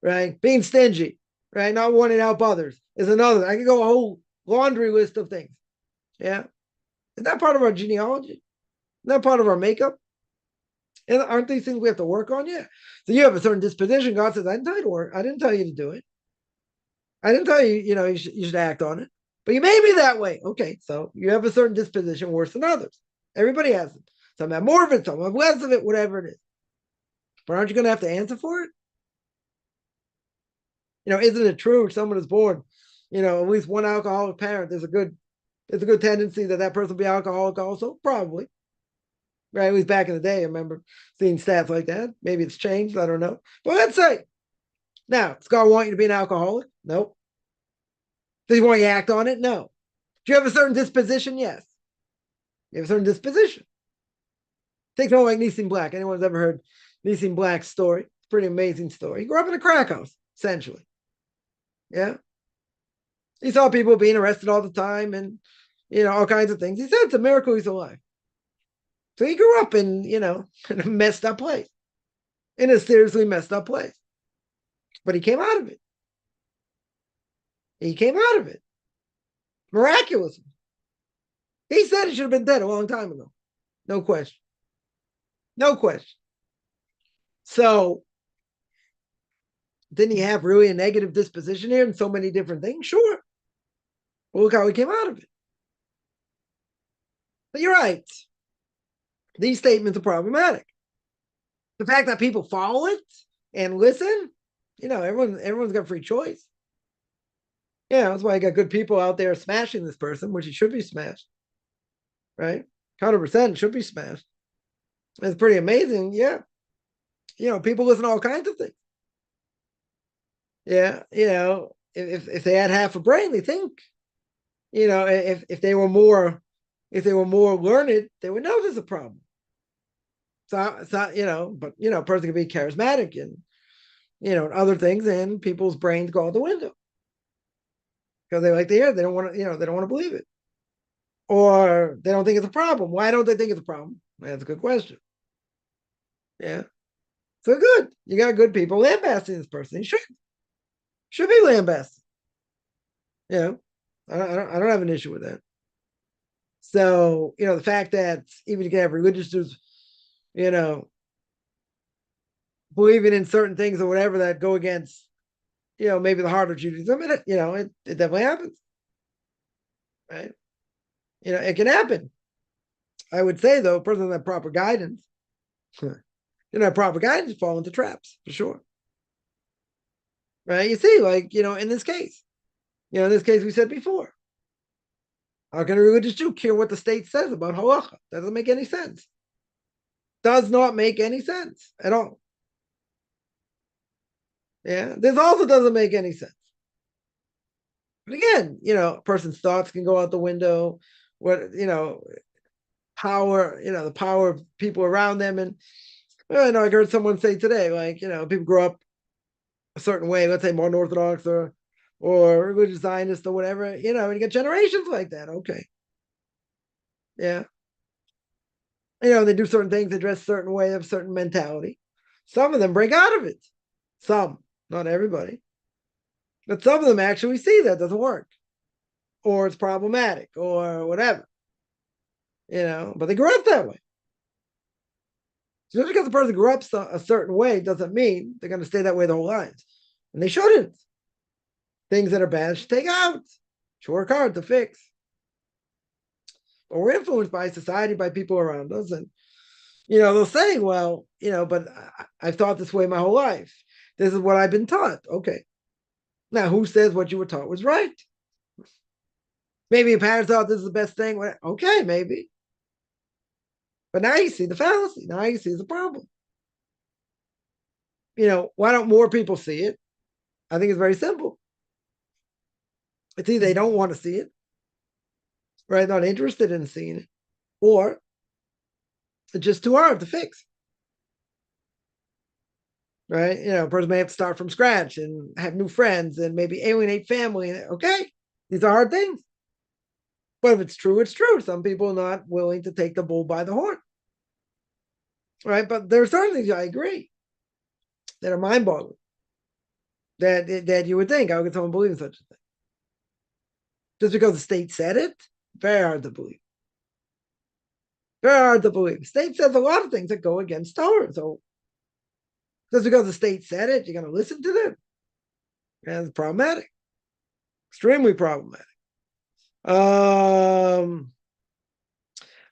Right? Being stingy, right? Not wanting to help others is another. I can go a whole laundry list of things. Yeah. Is that part of our genealogy? Is that part of our makeup? And aren't these things we have to work on? Yeah. So you have a certain disposition. God says, I didn't tell you to work. I didn't tell you to do it. I didn't tell you, you should act on it. But you may be that way. Okay. So you have a certain disposition worse than others. Everybody has it. Some have more of it, some have less of it, whatever it is. But aren't you going to have to answer for it? Isn't it true if someone is born, at least one alcoholic parent, there's a good tendency that person will be alcoholic also? Probably. Right? At least back in the day, I remember seeing stats like that. Maybe it's changed. I don't know. But let's say. Now, does God want you to be an alcoholic? Nope. Does he want you to act on it? No. Do you have a certain disposition? Yes. You have a certain disposition. Take someone like Nissim Black. Anyone's ever heard Nissim Black's story? It's a pretty amazing story. He grew up in a crack house, essentially. Yeah. He saw people being arrested all the time and, all kinds of things. He said it's a miracle he's alive. So he grew up in, in a messed up place, in a seriously messed up place. But he came out of it. He came out of it. Miraculously. He said he should have been dead a long time ago. No question. No question. So, didn't he have really a negative disposition here and so many different things? Sure. Well, look how he came out of it. But you're right. These statements are problematic. The fact that people follow it and listen, everyone's got free choice. Yeah, that's why I got good people out there smashing this person, which he should be smashed. Right? 100% should be smashed. It's pretty amazing. Yeah. People listen to all kinds of things. Yeah. If they had half a brain, they think, if they were more learned, they would know there's a problem. So it's not, but a person can be charismatic and other things, and people's brains go out the window because they like to hear it. They don't want to, they don't want to believe it, or they don't think it's a problem. Why don't they think it's a problem? That's a good question. Yeah. So good. You got good people lambasting this person. You should be lambasted. I don't have an issue with that. So, the fact that even you can have religious dudes, believing in certain things or whatever that go against, maybe the heart of Judaism, it definitely happens. Right? It can happen. I would say, though, a person doesn't have proper guidance, proper guidance, fall into traps, for sure. Right? You see, like, in this case, we said before, how can a religious Jew care what the state says about halacha? That doesn't make any sense. Does not make any sense at all. Yeah, this also doesn't make any sense. But again, a person's thoughts can go out the window. What power, the power of people around them, and I heard someone say today, like people grow up a certain way. Let's say more Orthodox or religious Zionist or whatever. And you get generations like that. Okay, yeah. They do certain things, they dress a certain way, have a certain mentality. Some of them break out of it. Some, not everybody. But some of them actually see that doesn't work. Or it's problematic or whatever. But they grew up that way. So just because a person grew up a certain way doesn't mean they're going to stay that way their whole lives. And they shouldn't. Things that are bad should take out. Should work hard to fix. But we're influenced by society, by people around us. And, they'll say, well, but I've thought this way my whole life. This is what I've been taught. Okay. Now, who says what you were taught was right? Maybe your parents thought this is the best thing. Okay, maybe. But now you see the fallacy. Now you see the problem. Why don't more people see it? I think it's very simple. It's either they don't want to see it, right? Not interested in seeing it, or it's just too hard to fix. Right? A person may have to start from scratch and have new friends and maybe alienate family. Okay. These are hard things. But if it's true, it's true. Some people are not willing to take the bull by the horn. Right? But there are certain things I agree that are mind-boggling. That you would think, how could someone believe in such a thing? Just because the state said it, very hard to believe. Very hard to believe. The state says a lot of things that go against Torah. So just because the state said it, you're going to listen to them? And it's problematic. Extremely problematic. I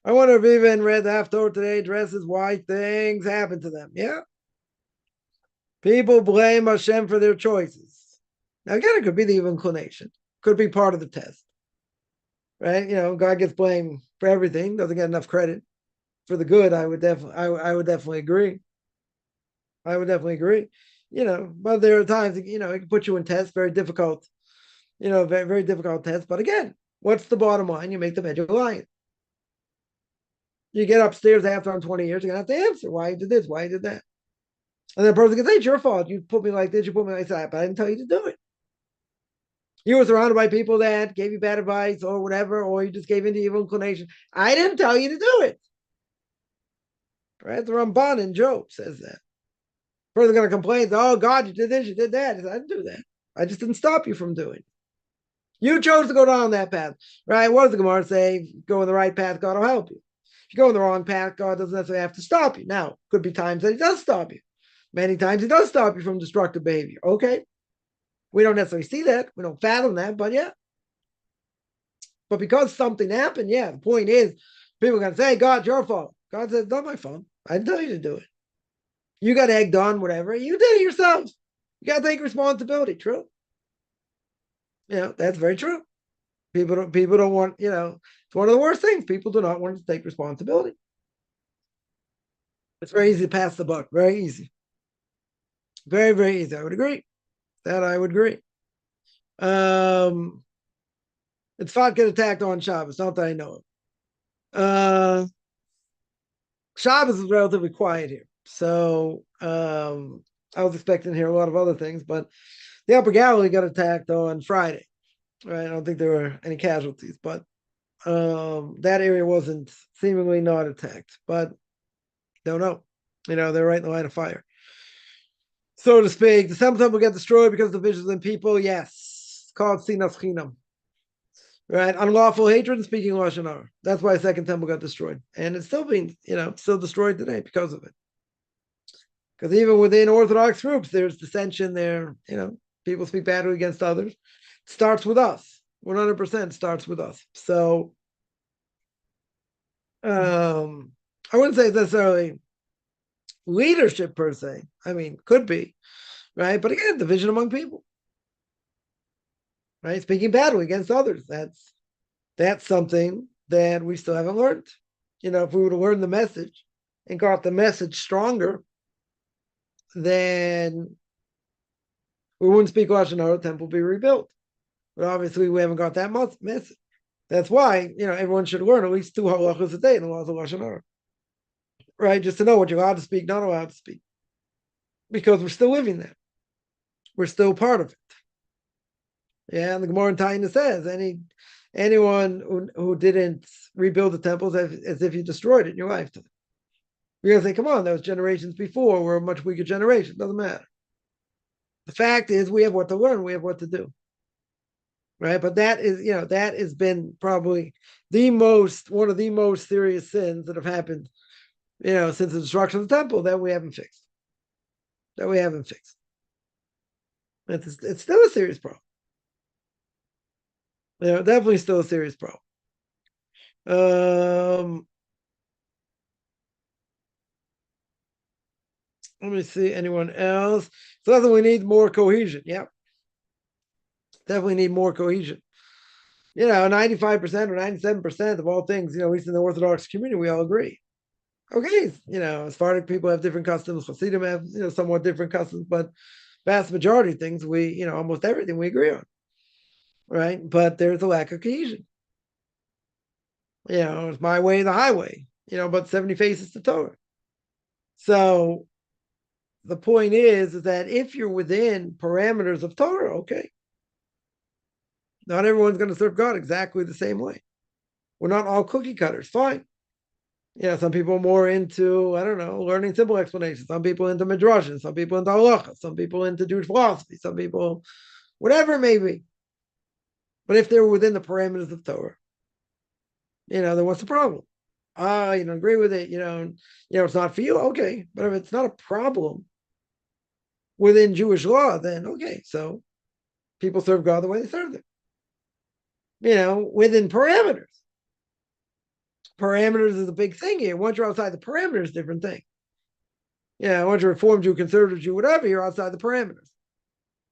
wonder if even read the Haftorah today addresses why things happen to them. Yeah. People blame Hashem for their choices. Now, again, it could be the evil inclination. Could be part of the test. Right? God gets blamed for everything, doesn't get enough credit for the good. I would definitely agree. I would definitely agree. But there are times, it can put you in tests, very difficult, very, very difficult tests. But again, what's the bottom line? You make the bed, you're lying. You get upstairs after 20 years, you're going to have to answer why you did this, why you did that. And the person can say, it's your fault. You put me like this, you put me like that, but I didn't tell you to do it. You were surrounded by people that gave you bad advice or whatever, or you just gave in to evil inclination. I didn't tell you to do it. Right? The Ramban in Job says that. Person going to complain, oh, God, you did this, you did that. I didn't do that. I just didn't stop you from doing it. You chose to go down that path. Right? What does the Gemara say? Go in the right path, God will help you. If you go in the wrong path, God doesn't necessarily have to stop you. Now, could be times that he does stop you. Many times he does stop you from destructive behavior. Okay. We don't necessarily see that. We don't fathom that, but yeah. But because something happened, yeah, the point is, people are going to say, God, it's your fault. God says, not my fault. I didn't tell you to do it. You got egged on, whatever. You did it yourself. You got to take responsibility. True. That's very true. People don't want, it's one of the worst things. People do not want to take responsibility. It's very easy to pass the buck. Very easy. Very, very easy. I would agree. That I would agree. It's not get attacked on Shabbos, not that I know of. Shabbos is relatively quiet here. So I was expecting to hear a lot of other things, but the Upper Galilee got attacked on Friday. Right? I don't think there were any casualties, but that area wasn't seemingly not attacked. But don't know. They're right in the line of fire, so to speak. The Second Temple got destroyed because of the divisions in people. Yes, it's called Sinas Chinam. Right, unlawful hatred and speaking Lashon Hara. That's why the Second Temple got destroyed, and it's still being, still destroyed today because of it. Because even within Orthodox groups, there's dissension there. People speak badly against others. It starts with us. 100% starts with us. So, I wouldn't say it's necessarily leadership per se. I mean, could be, right? But again, division among people. Right? Speaking badly against others. That's something that we still haven't learned. If we would have learned the message and got the message stronger, then we wouldn't speak Lashon Hara, the temple would be rebuilt. But obviously we haven't got that message. That's why, everyone should learn at least 2 halachos a day in the laws of Lashon Hara. Right? Just to know what you're allowed to speak, not allowed to speak. Because we're still living that. We're still part of it. Yeah, and the Gemara in Taina says anyone who didn't rebuild the temples as if you destroyed it in your lifetime. You're going to say, come on, those generations before were a much weaker generation. Doesn't matter. The fact is we have what to learn. We have what to do. Right? But that has been probably one of the most serious sins that have happened, since the destruction of the temple that we haven't fixed. It's still a serious problem. Definitely still a serious problem. Let me see. Anyone else? So definitely we need more cohesion. Yeah. Definitely need more cohesion. 95% or 97% of all things, at least in the Orthodox community, we all agree. Okay, Sephardic people have different customs, Hasidim have, somewhat different customs, but vast majority of things we, almost everything we agree on. Right? But there's a lack of cohesion. It's my way, the highway, but 70 faces to Torah. So the point is that if you're within parameters of Torah, okay. Not everyone's going to serve God exactly the same way. We're not all cookie cutters. Fine. Some people are more into, I don't know, learning simple explanations. Some people into midrashim. Some people into halacha. Some people into Jewish philosophy. Some people, whatever it may be. But if they're within the parameters of Torah, then what's the problem? You don't agree with it. It's not for you. Okay. But if it's not a problem within Jewish law, then okay. So people serve God the way they serve them. Within parameters. Parameters is a big thing here. Once you're outside the parameters, different thing. Once you're a Reformed Jew, conservative Jew, whatever, you're outside the parameters.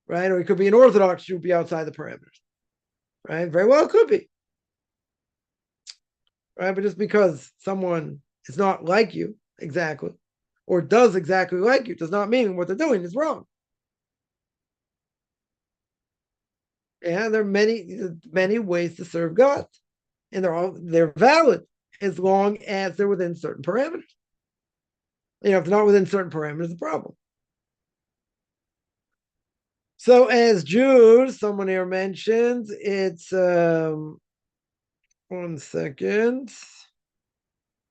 Right? Or it could be an Orthodox Jew, be outside the parameters. Right? Very well could be. Right? But just because someone is not like you exactly, or does exactly like you, does not mean what they're doing is wrong. Yeah, there are many ways to serve God, and they're valid as long as they're within certain parameters. If they're not within certain parameters, it's a problem. So as Jews, someone here mentions it's 1 second.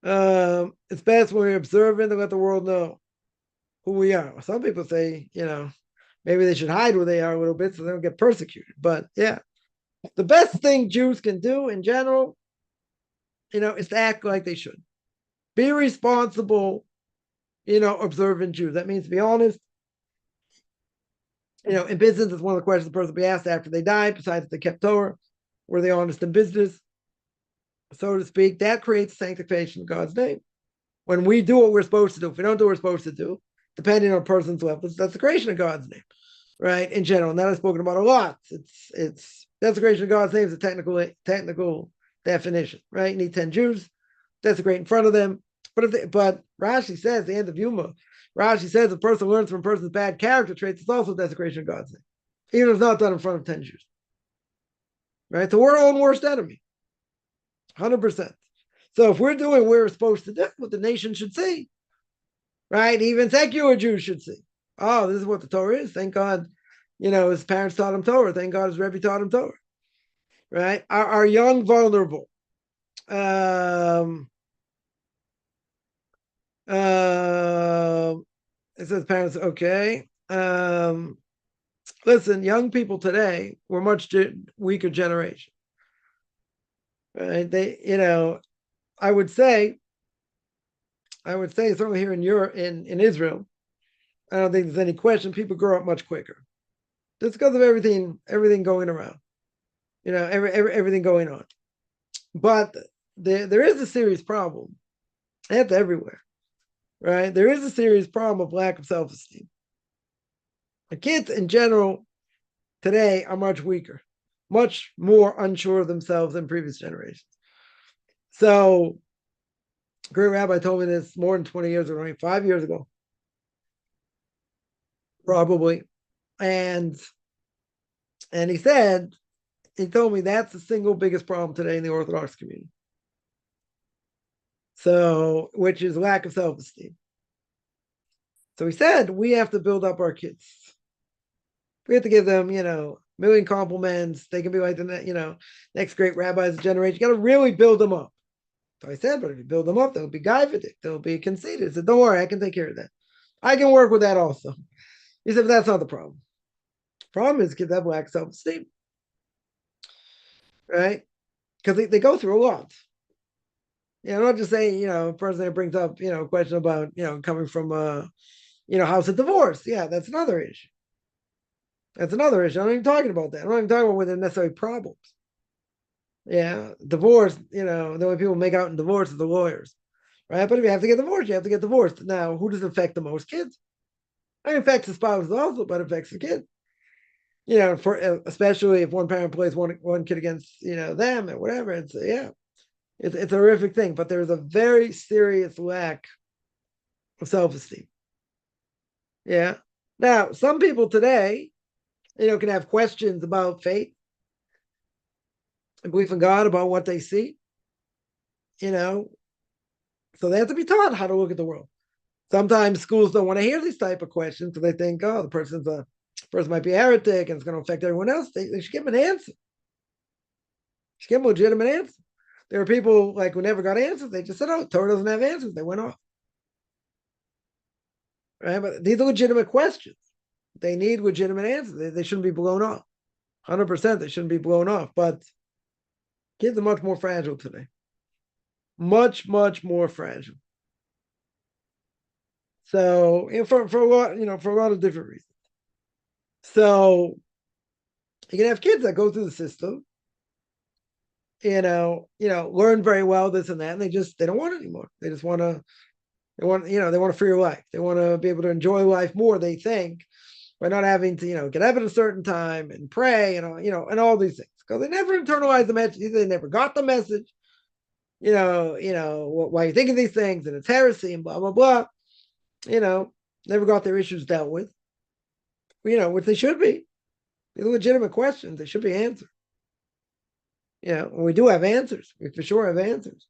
It's best when we're observant to let the world know who we are. Some people say, maybe they should hide who they are a little bit so they don't get persecuted. But yeah, the best thing Jews can do in general, is to act like they should. Be responsible, observant Jews. That means to be honest. In business, it's one of the questions the person will be asked after they die, besides if they kept Torah, were they honest in business, so to speak. That creates sanctification of God's name. When we do what we're supposed to do, if we don't do what we're supposed to do, depending on a person's levels, that's the creation of God's name, right? In general, and that I've spoken about a lot. It's desecration of God's name is a technical definition, right? You need 10 Jews, desecrate in front of them. But Rashi says, the end of Yuma, Rashi says a person learns from a person's bad character traits, it's also desecration of God's name, even if it's not done in front of 10 Jews. Right? So we're our own worst enemy. 100%. So if we're doing what we're supposed to do, what the nation should see, right? Even secular Jews should see. Oh, this is what the Torah is. Thank God, his parents taught him Torah. Thank God his Rebbe taught him Torah. Right? Our young, vulnerable. It says parents, okay. Listen, young people today were much weaker generation. Right? They, I would say certainly here in Europe, in Israel, I don't think there's any question. People grow up much quicker. Just because of everything going around. Everything going on. But there is a serious problem. That's everywhere. Right? There is a serious problem of lack of self-esteem. The kids in general today are much weaker, much more unsure of themselves than previous generations. So, a great rabbi told me this more than 20 years ago, 5 years ago, probably. And he told me that's the single biggest problem today in the Orthodox community. So, which is lack of self-esteem. So he said, we have to build up our kids. We have to give them, million compliments. They can be like the, next great rabbis of the generation. You got to really build them up. So I said, but if you build them up, they'll be gaivadik. They'll be conceited. I said, don't worry, I can take care of that. I can work with that also. He said, but that's not the problem. The problem is kids have lack of self-esteem. Right? Because they go through a lot. I'm not just saying, a person that brings up, a question about, coming from house of divorce. Yeah, that's another issue. That's another issue. I'm not even talking about that. I'm not even talking about whether they're necessarily problems. Yeah, divorce, the only people make out in divorce is the lawyers. Right? But if you have to get divorced, you have to get divorced. Now, who does it affect the most? Kids. It affects the spouses also, but it affects the kid. Especially if one parent plays one kid against, them or whatever. It's a horrific thing. But there's a very serious lack of self-esteem. Yeah. Now, some people today, can have questions about faith and belief in God, about what they see. So they have to be taught how to look at the world. Sometimes schools don't want to hear these type of questions because they think, oh, the person might be a heretic and it's going to affect everyone else. They should give them an answer. Just give them a legitimate answer. There were people like who never got answers. They just said, "Oh, Torah doesn't have answers." They went off. Right? But these are legitimate questions. They need legitimate answers. They shouldn't be blown off. 100%, they shouldn't be blown off. But kids are much more fragile today. Much, much more fragile. So, for a lot, for a lot of different reasons. So you can have kids that go through the system, learn very well this and that, and they don't want it anymore. They just want to they want a freer life. They want to be able to enjoy life more, they think, by not having to, get up at a certain time and pray, and all these things. Because they never internalized the message. They never got the message. Why you thinking these things, and it's heresy and blah, blah, blah. Never got their issues dealt with. Which they should be. These are legitimate questions. They should be answered. We do have answers. We for sure have answers.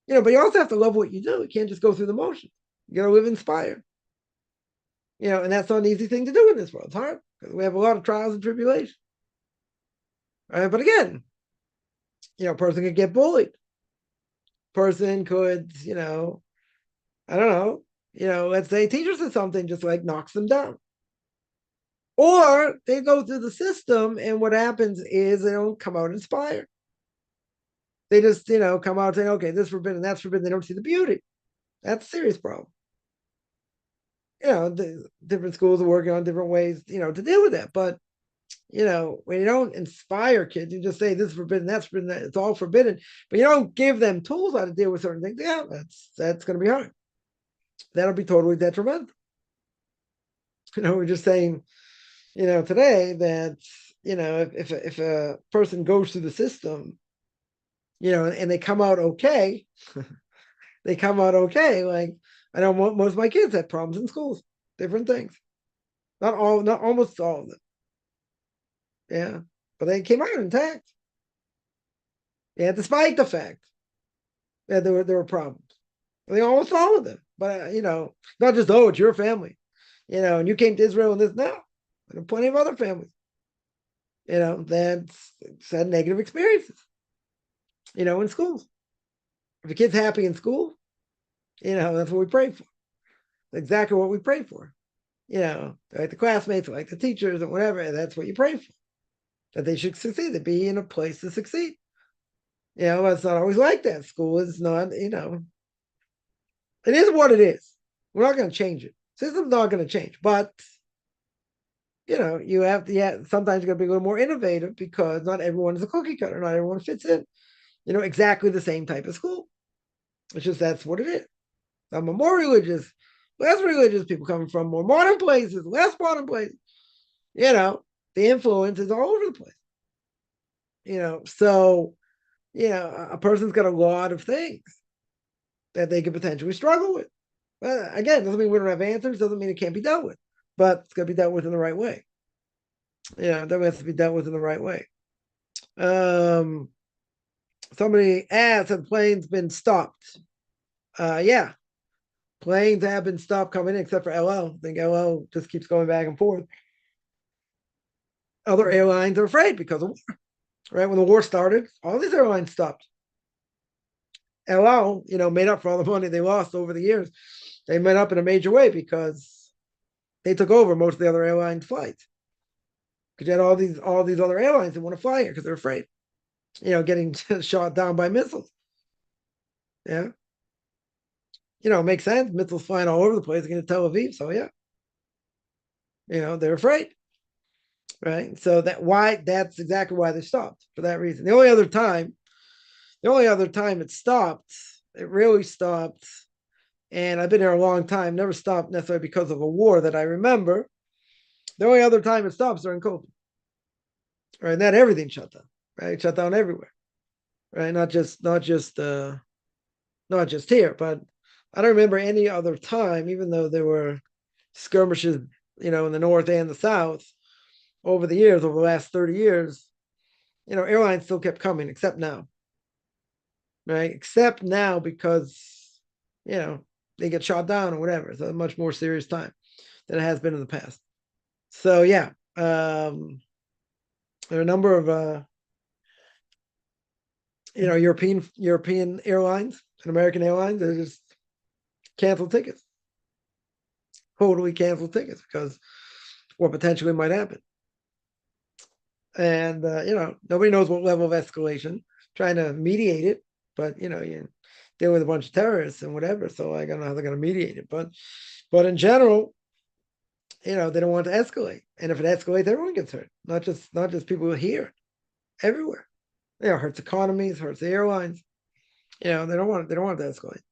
But you also have to love what you do. You can't just go through the motions. You got to live inspired. And that's not an easy thing to do in this world. It's hard because we have a lot of trials and tribulations. Right? But again, a person could get bullied. Person could, I don't know, let's say teacher says something just like knocks them down. Or they go through the system, and what happens is they don't come out inspired. They just, come out saying, okay, this is forbidden, that's forbidden. They don't see the beauty. That's a serious problem. The different schools are working on different ways, to deal with that. But, when you don't inspire kids, you just say this is forbidden, that's forbidden, it's all forbidden, but you don't give them tools how to deal with certain things. Yeah, that's going to be hard. That'll be totally detrimental. We're just saying, today that, if a person goes through the system, and they come out okay, they come out okay. Like, I know most of my kids had problems in schools, different things. Not almost all of them. Yeah. But they came out intact. Yeah, despite the fact that there were problems. I think almost all of them. But not just, oh, it's your family. And you came to Israel and this. No. There are plenty of other families. That had negative experiences. In schools. If a kid's happy in school, that's what we pray for. That's exactly what we pray for. Like the classmates, like the teachers, and whatever. That's what you pray for. That they should succeed, to be in a place to succeed. It's not always like that. School is not, it is what it is. We're not going to change it. System's not going to change. But, you have to, sometimes you got to be a little more innovative because not everyone is a cookie cutter. Not everyone fits in, exactly the same type of school. It's just that's what it is. Some are more religious, less religious, people coming from more modern places, less modern places. The influence is all over the place. So, a person's got a lot of things that they could potentially struggle with. But again, doesn't mean we don't have answers, doesn't mean it can't be dealt with, but it's got to be dealt with in the right way. That has to be dealt with in the right way. Somebody asked, have planes been stopped? Yeah, planes have been stopped coming in, except for LL. I think LL just keeps going back and forth. Other airlines are afraid because of war. Right when the war started, all these airlines stopped. LL, made up for all the money they lost over the years. They made up in a major way because they took over most of the other airlines' flights. Because you had all these other airlines that want to fly here because they're afraid, getting shot down by missiles. Yeah. It makes sense. Missiles flying all over the place against Tel Aviv. So yeah. They're afraid. Right. So that's exactly why they stopped, for that reason. The only other time it stopped, it really stopped, and I've been here a long time, never stopped necessarily because of a war that I remember. The only other time it stops during COVID. Right. And then everything shut down. Right. It shut down everywhere. Right. Not just here, but I don't remember any other time, even though there were skirmishes, in the north and the south over the years, over the last 30 years, airlines still kept coming, except now. Right? Except now because, they get shot down or whatever. It's a much more serious time than it has been in the past. So yeah, there are a number of European airlines and American Airlines, they just cancel tickets, totally cancel tickets because what potentially might happen. And nobody knows what level of escalation. Trying to mediate it, but you deal with a bunch of terrorists and whatever. So I don't know how they're going to mediate it, but in general, they don't want to escalate. And if it escalates, everyone gets hurt. Not just people here, everywhere. Hurts economies, hurts the airlines. They don't want it to escalate.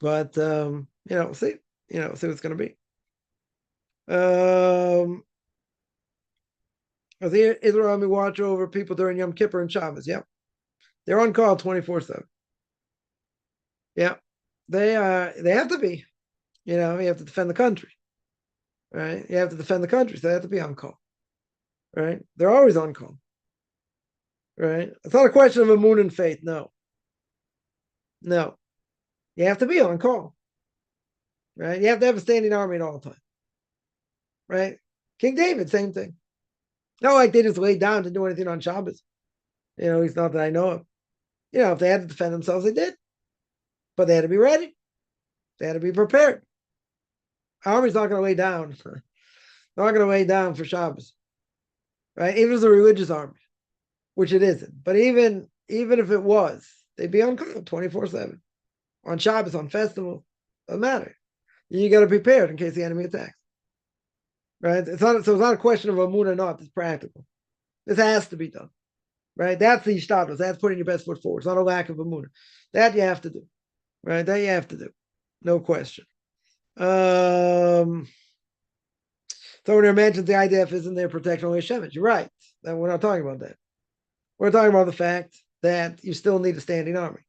But we'll see. We'll see what's going to be. The Israel Army watch over people during Yom Kippur and Shabbos. Yeah, they're on call 24/7. Yeah, they have to be. You have to defend the country, right? You have to defend the country, so they have to be on call, right? They're always on call, right? It's not a question of emunah and faith. No, you have to be on call, right? You have to have a standing army at all times, right? King David, same thing. Not like they just laid down to do anything on Shabbos. He's not that I know of. If they had to defend themselves, they did. But they had to be ready. They had to be prepared. Army's not going to lay down. They're not going to lay down for Shabbos. Right? Even if it's a religious army, which it isn't. But even if it was, they'd be on call 24/7. On Shabbos, on festivals. Doesn't matter. You got to be prepared in case the enemy attacks. Right? It's not a question of emunah or not. It's practical. This has to be done. Right? That's the ishtadlus. That's putting your best foot forward. It's not a lack of emunah. That you have to do. Right? That you have to do. No question. Someone there mentions the IDF isn't there protection only Shemesh. You're right. We're not talking about that. We're talking about the fact that you still need a standing army.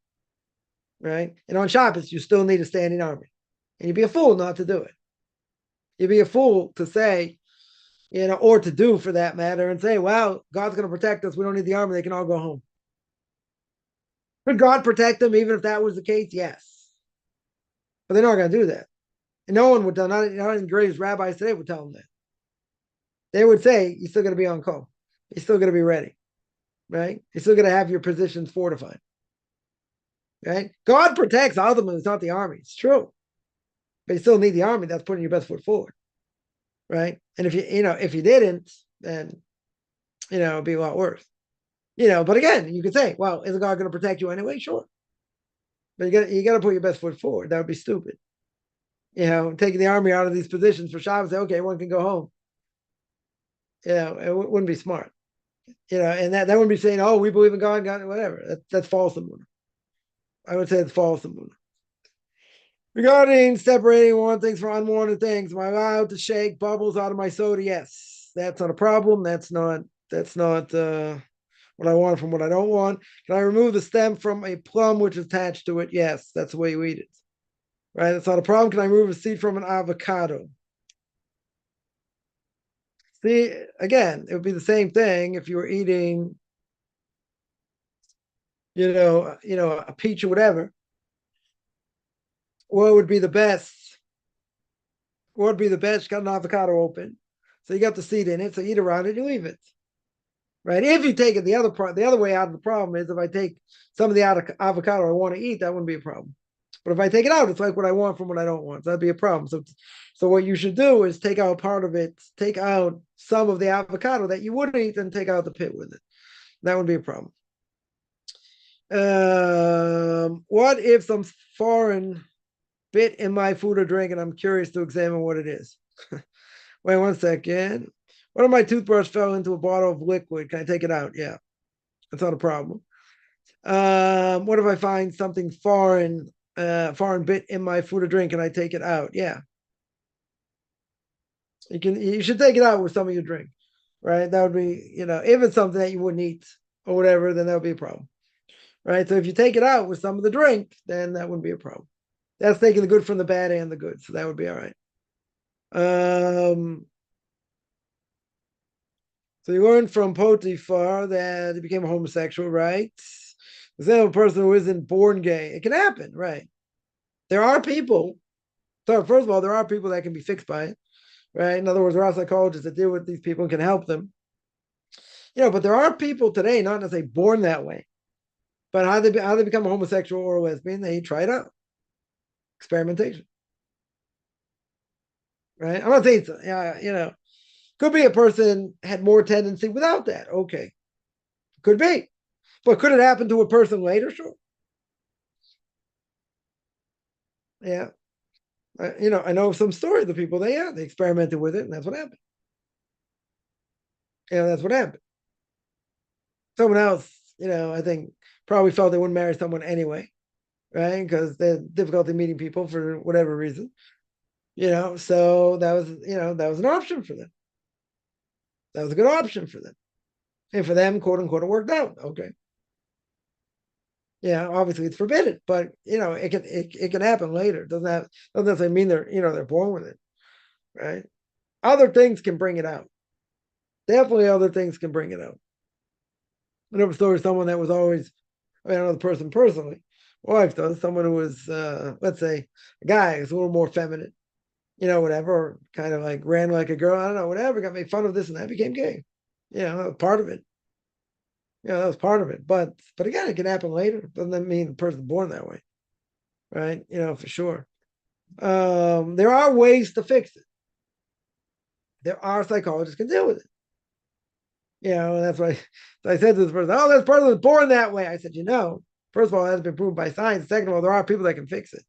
Right? And on Shabbos, you still need a standing army. And you'd be a fool not to do it. You'd be a fool to say, or to do for that matter, and say, well, God's going to protect us. We don't need the army. They can all go home. Could God protect them even if that was the case? Yes. But they're not going to do that. And no one would tell, not even the greatest rabbis today would tell them that. They would say, you're still going to be on call. You're still going to be ready. Right? You're still going to have your positions fortified. Right? God protects ultimately, it's not the army. It's true. But you still need the army. That's putting your best foot forward. Right? And if you didn't, then it'd be a lot worse. But again, you could say, well, isn't God going to protect you anyway? Sure. But you got to put your best foot forward. That would be stupid. Taking the army out of these positions for Shabbos, say, okay, everyone can go home. It wouldn't be smart. And that wouldn't be saying, oh, we believe in God, whatever. That's false emunah. I would say it's false emunah. Regarding separating one things from unwanted things, am I allowed to shake bubbles out of my soda? Yes, that's not a problem. That's not what I want from what I don't want. Can I remove the stem from a plum which is attached to it? Yes, that's the way you eat it. Right? That's not a problem. Can I remove a seed from an avocado? See, again, it would be the same thing if you were eating, a peach or whatever. What would be the best? What would be the best? You got an avocado open, so you got the seed in it. So you eat around it, you leave it. Right? If you take it the other way out of the problem is if I take some of the avocado I want to eat, that wouldn't be a problem. But if I take it out, it's like what I want from what I don't want. So that'd be a problem. So what you should do is take out part of it, take out some of the avocado that you would eat, and take out the pit with it. That would be a problem. What if some foreign bit in my food or drink, and I'm curious to examine what it is? Wait 1 second. What if my toothbrush fell into a bottle of liquid? Can I take it out? Yeah, that's not a problem. What if I find something foreign bit in my food or drink? Can I take it out? Yeah. You should take it out with some of your drink, right? That would be, if it's something that you wouldn't eat or whatever, then that would be a problem, right? So if you take it out with some of the drink, then that wouldn't be a problem. That's taking the good from the bad and the good, so that would be all right. So you learned from Potiphar that he became a homosexual, right? Instead of a person who isn't born gay, it can happen, right? There are people. So first of all, there are people that can be fixed by it, right? In other words, there are psychologists that deal with these people and can help them. But there are people today, not necessarily born that way, But how they become a homosexual or a lesbian? They try it out. Experimentation. Right? I'm not saying, could be a person had more tendency without that. Okay. Could be. But could it happen to a person later? Sure. Yeah. I know some stories of people they experimented with it and that's what happened. That's what happened. Someone else, I think probably felt they wouldn't marry someone anyway, right? Because they had difficulty meeting people for whatever reason, So that was an option for them. That was a good option for them. And for them, quote unquote, it worked out. Okay. Yeah, obviously it's forbidden, but it can happen later. Doesn't necessarily mean they're born with it, right? Other things can bring it out. Definitely other things can bring it out. I never saw someone that was always, I don't know the person personally. My wife does, someone who was let's say a guy who's a little more feminine, whatever, or kind of like ran like a girl, I don't know, whatever, got made fun of this and that, became gay. That was part of it. That was part of it. But again, it can happen later. Doesn't mean the person's born that way. Right? For sure. There are ways to fix it. There are psychologists can deal with it. That's why I said to this person, oh, this person was born that way. I said, first of all, it has been proven by science. Second of all, there are people that can fix it,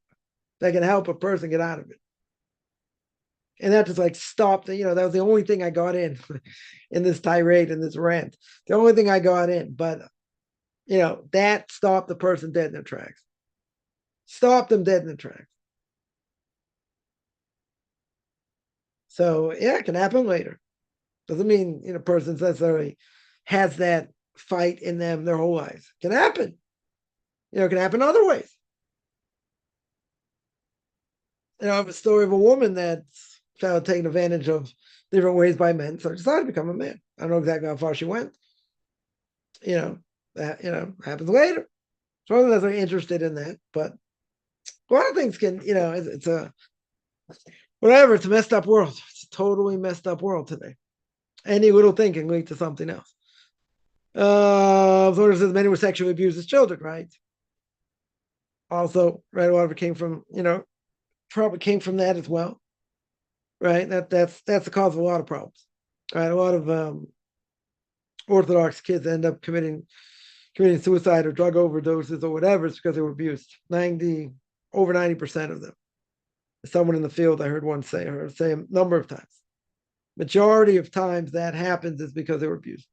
that can help a person get out of it. And that just like stopped, that was the only thing I got in this tirade, in this rant. The only thing I got in. But, that stopped the person dead in their tracks. Stopped them dead in their tracks. So, yeah, it can happen later. Doesn't mean a person necessarily has that fight in them their whole lives. It can happen. It can happen other ways. I have a story of a woman that's found taken advantage of different ways by men, so decided to become a man. I don't know exactly how far she went. That happens later. So I wasn't necessarily interested in that, but a lot of things can, it's a whatever. It's a messed up world. It's a totally messed up world today. Any little thing can lead to something else. So it says many were sexually abused as children, right? Also, right, a lot of it came from, probably came from that as well, right? That's the cause of a lot of problems, right? A lot of Orthodox kids end up committing suicide or drug overdoses or whatever. It's because they were abused. Over 90% of them. Someone in the field I heard once say a number of times. Majority of times that happens is because they were abused.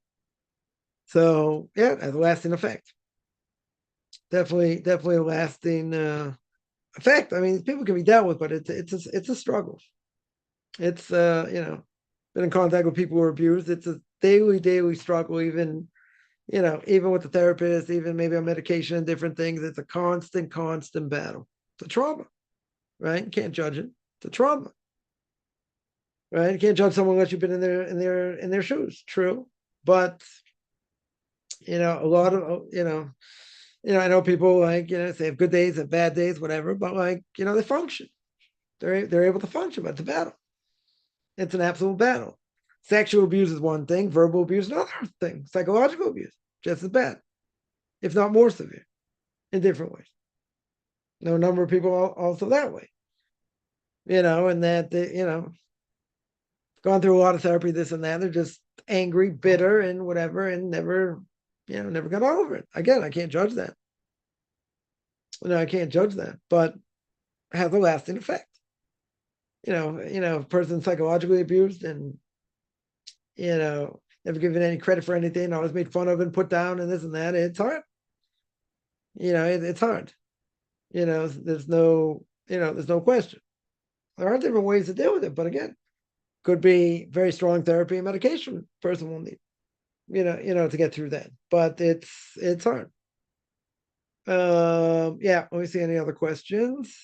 So yeah, it has a lasting effect. Definitely a lasting effect. I mean, people can be dealt with, but it's a struggle. It's been in contact with people who are abused. It's a daily struggle, even with the therapist, even maybe on medication and different things. It's a constant battle. It's a trauma, right? You can't judge it. It's a trauma, right? You can't judge someone unless you've been in their shoes. True, but a lot of I know people like they have good days and bad days, whatever, but like they function. They're able to function, but it's a battle. It's an absolute battle. Sexual abuse is one thing, verbal abuse is another thing, psychological abuse just as bad, if not more severe, in different ways. A number of people also that way, and that gone through a lot of therapy, this and that. They're just angry, bitter, and whatever, and never got over it. Again, I can't judge that. I can't judge that, but it has a lasting effect. A person psychologically abused and never given any credit for anything, always made fun of and put down and this and that. It's hard. It's hard. There's no question. There are different ways to deal with it, but again, could be very strong therapy and medication person will need, to get through that. But it's hard. Yeah, let me see any other questions.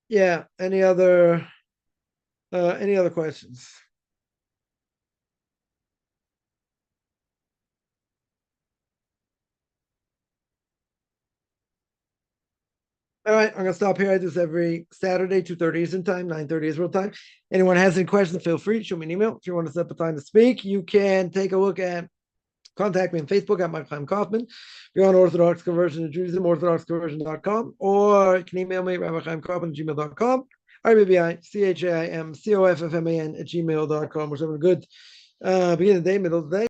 Yeah, any other questions? All right, I'm gonna stop here. I do this every Saturday, 2:30 Eastern time, 9:30 Israel time. Anyone has any questions, feel free to shoot me an email. If you want to set up a time to speak, you can take a look at Contact me on Facebook at Michael Chaim Kaufman. If you're on Orthodox Conversion to Judaism, orthodoxconversion.com, or you can email me, rabbichaimkaufman@gmail.com, RBBICHAIMCOFFMAN@gmail.com, whichever good beginning of the day, middle of the day.